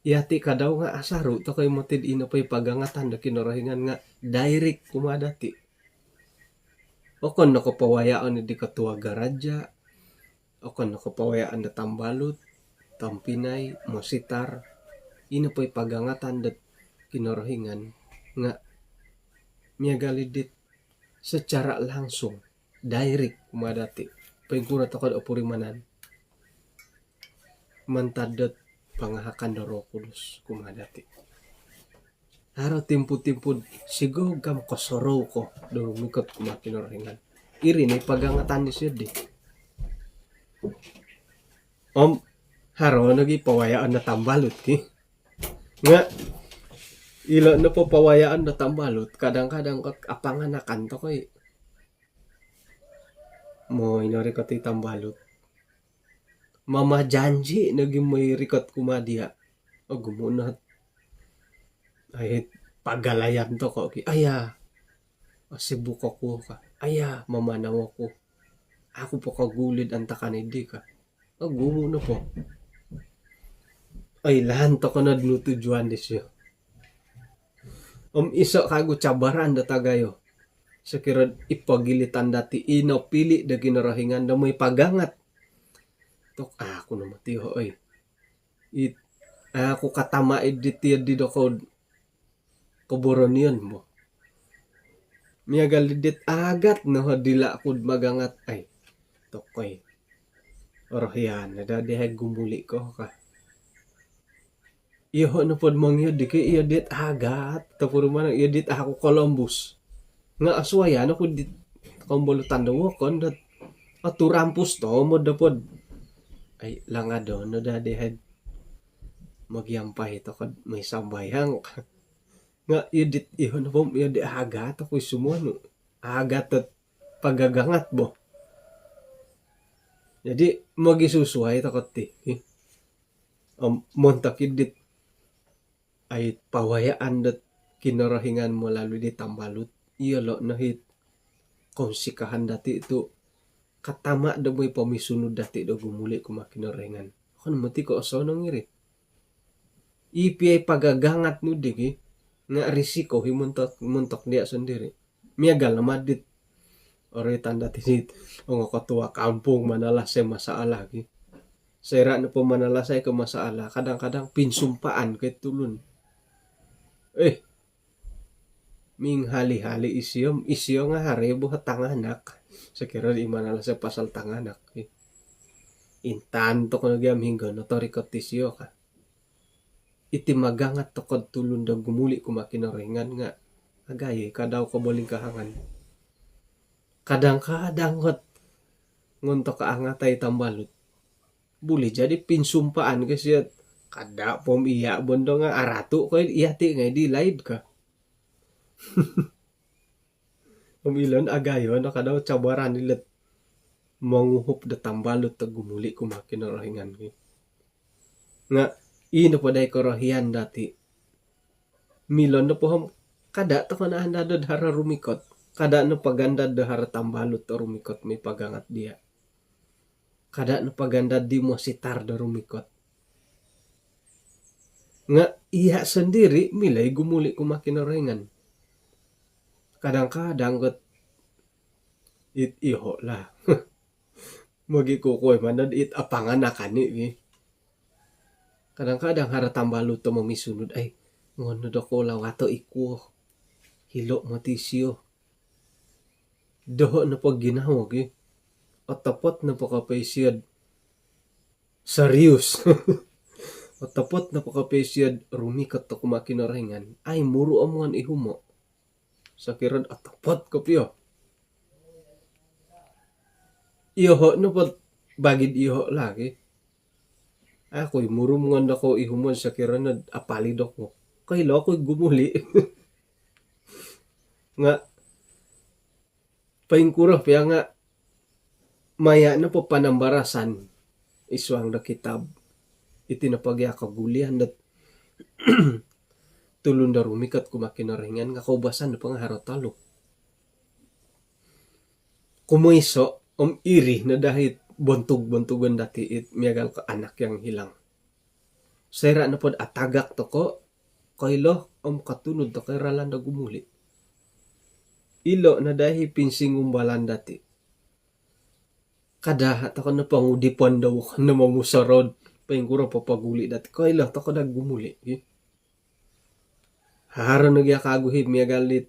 Yati kadaw nga asaru to kay motid ino pa'y pagangatan dek kinarahingan nga direct kumadati. O kon nakapawayaan di katua garaja, o kon nakapawayaan da tambalut, tampinay, mositar, ino pa'y pagangatan dek kinarahingan nga miyagalidit secara langsung direct kumadati. Pagkuna takod opurimanan mantadot pangahakan da Roh Kudus kumadati. Haro timpu-timpu sigogam kosoro ko do mikot kumakinoringan. Iri ni pagangatan ni siya di. Haro nagi pawayaan na tambalot ki. Nga ilo na po pawayaan na tambalot kadang-kadang apanganakan to koy mo inarikot itambalot. Mama janji naging may rikot kumadia. O gumunat. Ay pagalayan to ko. Aya. Asibuko ko ka. Aya mamanaw ko. Ako po kagulid ang takanidi ka. O gumuno po. Ay lahan to ko nadnutujuan di siya. Iso kago cabaran da tagayo. Sekirad ipagilitan dati ino pili da ginarahingan da may pagangat. Tok ako na matiho oy. Ako katama editid di ko koboronion mo. Miyagalidit agat no dila kud magangat ay. Tokoy. Orahyan na dadihay gumuli ko ka. Iyo na pod mong di kay iyo dit agat. Tapuro man iyo dit ako Columbus. Nga aswayan ako dit kumbulutan daw kon dat aturampus to mo dapod ay langado no dadihay magyampay to kad may sambayang nga edit ihon bom iyo di agat ako sumuno agat at pagagangat bo. Jadi magisusuhay to kat montak edit ay pawayaan dat kinarahingan mo lalo di tambalut iyo lo nahit konsikahan dati itu katama da mo'y pamisunod dati do gumuli kumakinarengan. Ako naman ti ko asaw nang iri. Ipi ay pagagangat no digi nga risiko himuntok dia sendiri. Miyagal na madit. Ori tanda tinit. O nga katua kampung manalasay masaala. Sayra na po manalasay ka masaala. Kadang-kadang pinsumpaan kay tulun. Ming hali-hali isyo nga hari buhat tanganak. Sekira di mana lah sa pasal tanganak. Intan to ko nagyam hingga no torikot tisyo ka. Iti magangat to kod tulun da gumuli kumakinarengan nga agay kadaw ko boling kahangan. Kadang-kadang kot ngunto kaangatay tambalut. Buli jadi pinsumpaan kasi kada pom iya bondo nga aratu ko iyati nga di laid ka. Umilon agayon na kadaw cabaran nilat manguhup da tambalot ta gumuli kumakinarengan ki. Nga ino pa day karahian dati. Milon na po kada to kanaan da dahara rumikot. Kada no paganda dahara tambalot ta rumikot may pagangat dia. Kada no paganda di mo sitar da rumikot. Nga iya sendiri milay gumuli kumakinarengan. Kadang-kadang kat iho lah. Magikukoy man it apangan na kani. Kadang-kadang hara tambalut to mamisunod ay ngono do ko lawato iko. Hilo matisyo. Doho na pag ginawag at tapot na pagkapaisiyad serius. At tapot na pagkapaisiyad rumikat to kumakinarengan ay muro amuan ihumo. Sakirad at tapot ko piyo. Iho no pot bagid iho lagi. Ako'y murumungan ako ihumon sakirad na apalidok mo. Kailo ako'y gumuli. Nga paingkura piya nga maya na po panambarasan iswang na kitab. Itinapagya kagulian dat tulun da rumikat kumakinarengan nga kaubasan na pangaharotalo. Kumuiso iri na dahit bontug-bontugan dati it miagal ko anak yang hilang. Sera na pod atagak to ko kailo katunod to kay ralanda gumuli. Ilo na dahi pinsing umbalan dati. Kadahat ako na pangudipon daw na mamusarod. Pahingkuro papaguli dati. Kailo to ko naggumuli. Haro nagya kaguhib miagalit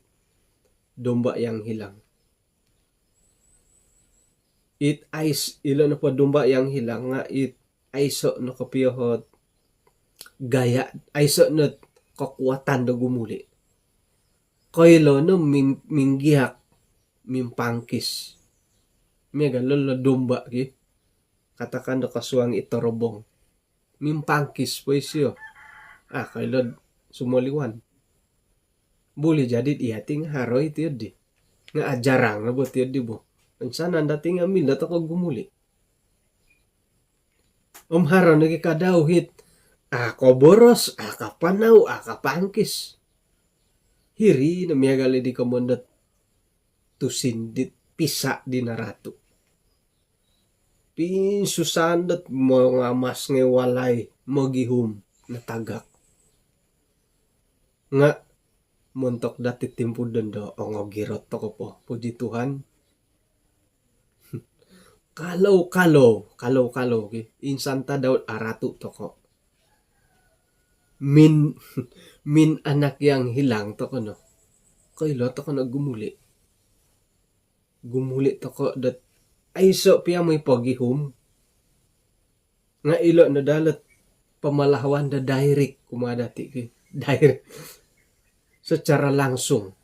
domba yang hilang. It ice ilo na po domba yang hilang nga it aiso no kapiyahot gaya aiso no kakuatan na gumuli. Kailo no minggiyak mimpangkis. Mega lolo domba ki. Katakan do kasuang itorobong. Mimpangkis po isyo. Kailo sumoliwan. Boleh jadi diating haroy tiyo di. Nga ajarang na bo tiyo di bo. Sana dating amil dato ko gumuli. Haro nagi kadauhit. Boros, kapanaw, kapangkis. Hiri na miyagali di kamondat tusindit pisa di naratu. Pinsusandat mga mas ngewalay magihum na tagak. Nga montok dati timpudon do ongogirot to ko po. Puji Tuhan. Kalau insan ta daw aratu toko. Min anak yang hilang toko no. Kailo toko na gumuli. Gumuli toko dat aiso piya may pagihum. Nga ilo na dalat pamalawan da direct kumadati ki. Direct. Secara langsung.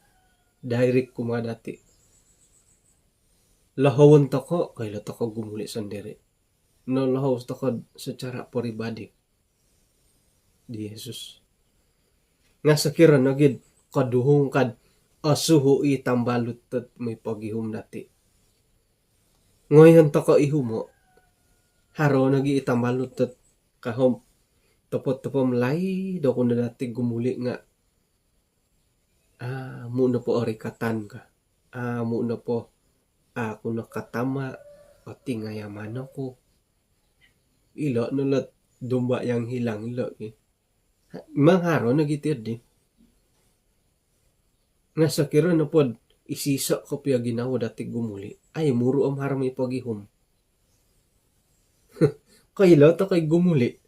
Direct kumadati. Lahawon toko, kailo toko gumuli sendiri. No lahaw toko secara pribadi. Di Yesus. Nga sakira nagid kaduhong kad asuhu itambalut tat may pagihum dati. Ngayon toko ihumo. Haro nagi itambalut tat kahom topot-topom lay do kuno dati gumuli nga. Muna po orikatan ka. Muna po ako nakatama pati ngayaman ako. Ilo nulat domba yang hilang ilo mangharo nagitir di. Nga sakiro na pod isisa ko piya ginawa dati gumuli. Ay muro harami pagihum. Kailo to kay gumuli.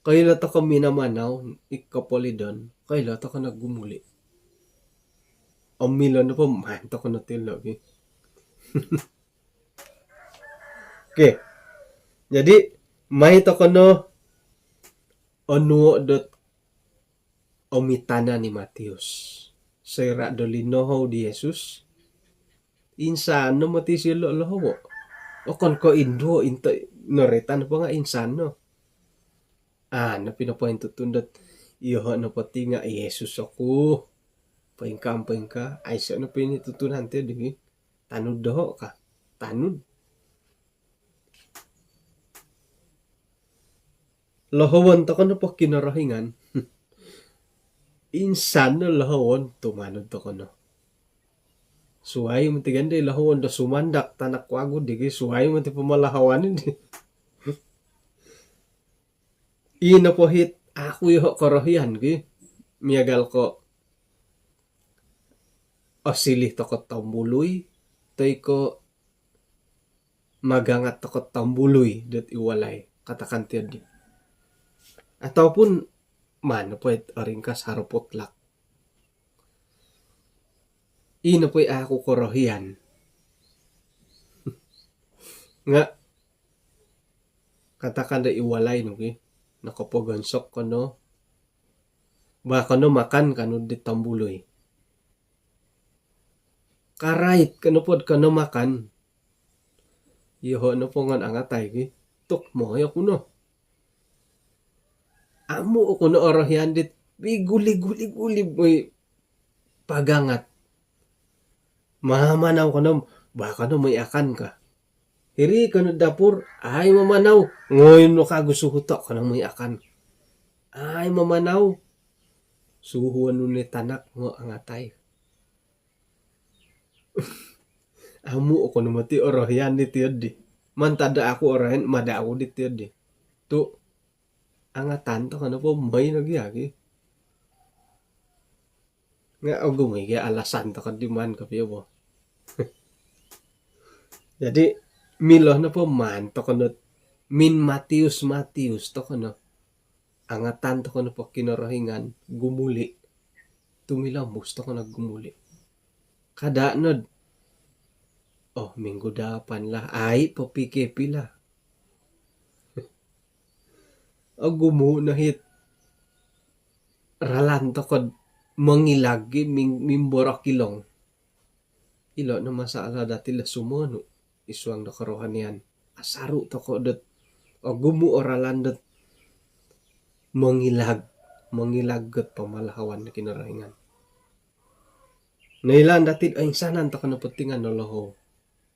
Kailo to ka minamanaw ikapolidon. Kailo to ka naggumuli. Milo na po man to ka natilo. Okay. Jadi may to kono onuo dot omitana ni Matius. Sera dolinoho di Yesus. Insano mati silo loho. O kon ko indo into noretan po nga insano. Na pinapoint tutundot iyo no pati nga Yesus ako. Paingka ay sa no pinitutunan te di. Tanud doho ka. Tanud. Lahawon to kono po kinarahingan. Insan no lahawon tumanod to kono. Suway mo ti ganda lahawon do sumandak tanak wago di suway mo ti pamalahawanin di. Ino po hit ako yung karahian ki. Miyagal ko silih to ko tambuloy. Tay ko magangat to ko tambuloy dat iwalay. Katakan tiyan di. Ataupun man po ringkas haropotlak. Ino po ako karahian. Nga katakan da iwalay no ki. Nakapagansok ko no. Baka no makan kano di tambuloy. Karait kano pod kano makan. Iho no po nga angatay ki. Tok mo ayo kuno. Amo ko no orahian dit. Guli-guli boy pagangat. Mamanaw ko no. Baka no may akan ka. Hiri ka no dapur. Ay mamanaw. Ngayon no kagusuhutok ka no may akan. Ay mamanaw. Suhuan nun ni tanak mo angatay. Amo ko no mati orahian dit yun di. mantada aku orang mada aku ditiad deh tuh angatan to kan po may nagyagi nga ako may alasan to kan di man kapiyo po jadi milo na po man to kan min Matius to kan angatan to kan po kinarahingan gumuli tumilambos to kan gumuli kada nod oh minggu dapan lah ay po PKP lah gumu na hit ralan to kan mangilagi mimborok kilong ilo na masaala dati la sumano isuang na karohanian asaru to ko dot gumu oralan dot mangilagot pamalahawan na kinarahingan nailan dati ay insanan to kanapatingan no loho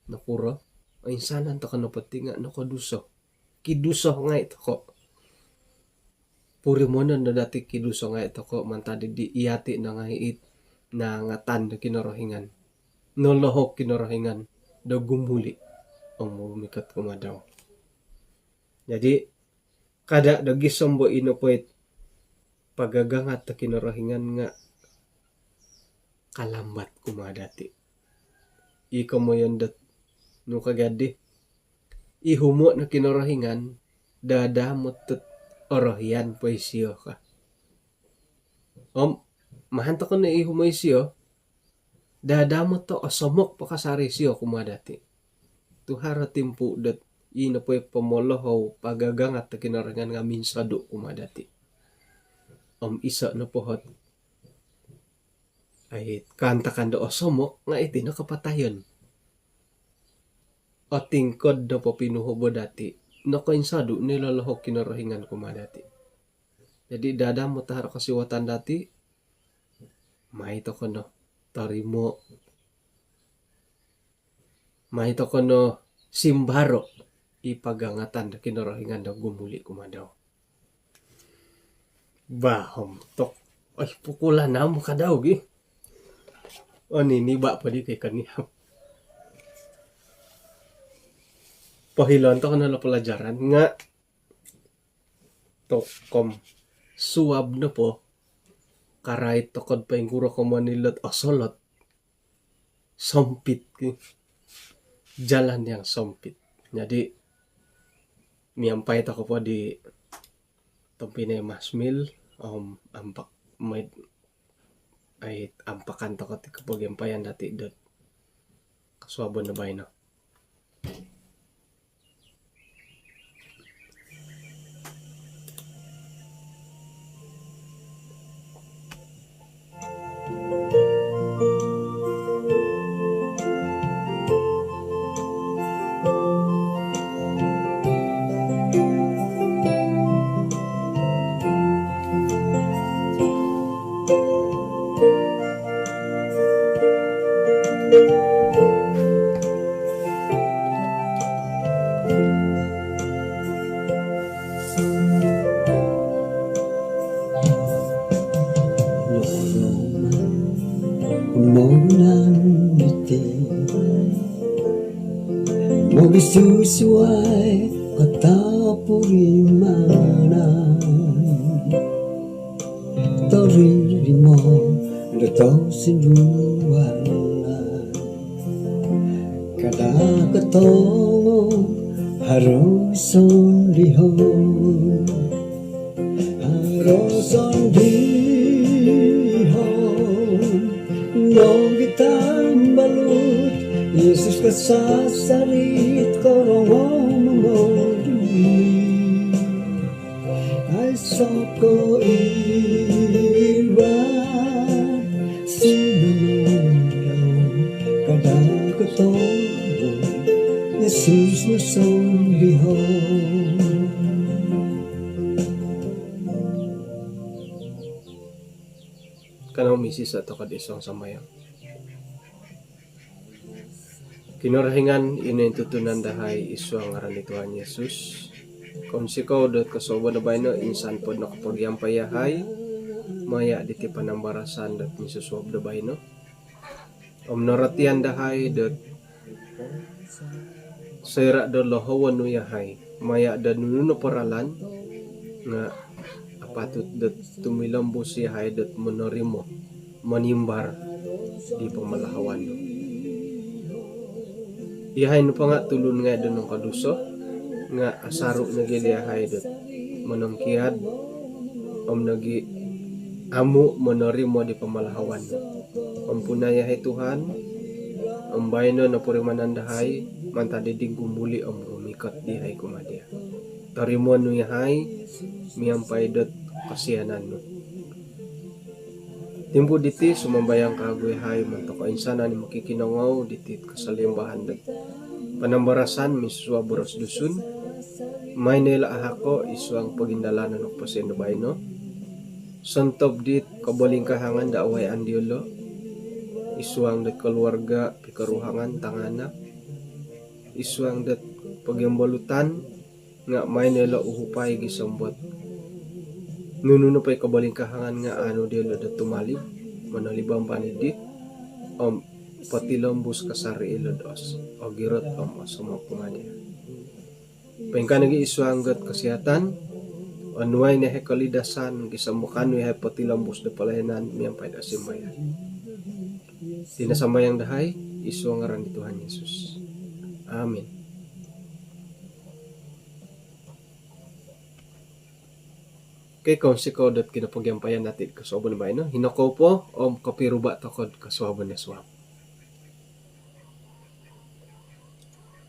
na puro ay insanan to kanapatingan no kaduso kiduso nga ito ko puri mo na dati kiduso nga ito ko mantadi di iyati na nga hiit na ngatan na kinarahingan no loho kinarahingan do gumuli ang mumikat kumadaw jadi kada dagi sombo inopoit pagagangat na kinarahingan nga kalambat kumadati ikaw mo yun dat no kagadi ihumo na kinarahingan dadamot tat orohyan poesiyo ka mahanto ko na ihumo isiyo dadamot to osomok pakasari siyo kumadati tuhara timpu dat ina po pamolohaw pagagangat na kinarahingan nga minsado kumadati isa na pohot ay kanta kanda osomok nga iti na kapatayon o tingkod na po pinuhubo dati na kainsado nilalahok kinarahingan kumadati jadi dada mo tahara kasiwatan dati mahito ko no tarimo mahito ko no simbaro ipagangatan na kinarahingan na gumuli kumadaw bahom tok ay pukulan na mo kadaw gi o niniba pa di kay kaniyam pahilon to kanala pelajaran nga tokom suwab na po karay tokod pa yung kuro ko manilot osolot sompit jalan yang sompit jadi miyampay to ko po di Tompinay Masmil ampak may ay ampakan to kati kapag yampayan dati dot kasuabon na bay no Magisusuay katapulimanan Toriri mo Dato sinuwalan Kada katong haroson lihon Haroson lihon Nong kitang balut Yesus kasasarit korong memori ay soko iba sinundaw kada katong Yesus na solihon kanang misis ato kad isong samayang kinarahingan inintutunan dahay iso ang ngaran ni Tuhan Yesus. Kung sikaw dot kasoba na ba no insan pod nakapagyampayahay maya diti panambarasan dot misusuab na ba no. Noratian dahay dot sera do lohawan no yahay maya da nuno paralan nga apatut dat tumilambos yahay dat menerimo menimbar di pamalahawan no. Yahay no pa nga tulun nga doon ng kaduso nga asaro nagili yahay dat menangkiad nagi amu menerimo di pamalahawan no. Ampunay yahay Tuhan ambayno na purimanandahay mantadiding gumuli rumikat dihay kumadya. Tarimo no yahay miyampay dat kasiyanan no. Timpo diti sumambayang kagoy hay manto kainsana ni makikinangaw diti kasalimbahan dat panambarasan miswa boros dusun may nila ahako isuang pagindalanan ng pasendo bayno santob dit kabaling kahangan daaway andiolo isuang dat keluarga pikaruhangan tangana isuang dat pagyambalutan nga may nila uhupay gisambot nununo pa'y kabaling kahangan nga ano diolo dat tumalib manalibang panidit patilambus kasari ilodos o girot asumok kumadya pengka nagi isuanggat kesehatan anuay na kalidasan gisamukan wi patilambus da palayanan miyang pa'y asimbayan tinasambayang dahay isuang ngaran ni Tuhan Yesus amen. Kay kung sikaw dat kinapagyampayan natin kaswabon ba no? Hinako po kapiruba takod kaswabon na swab.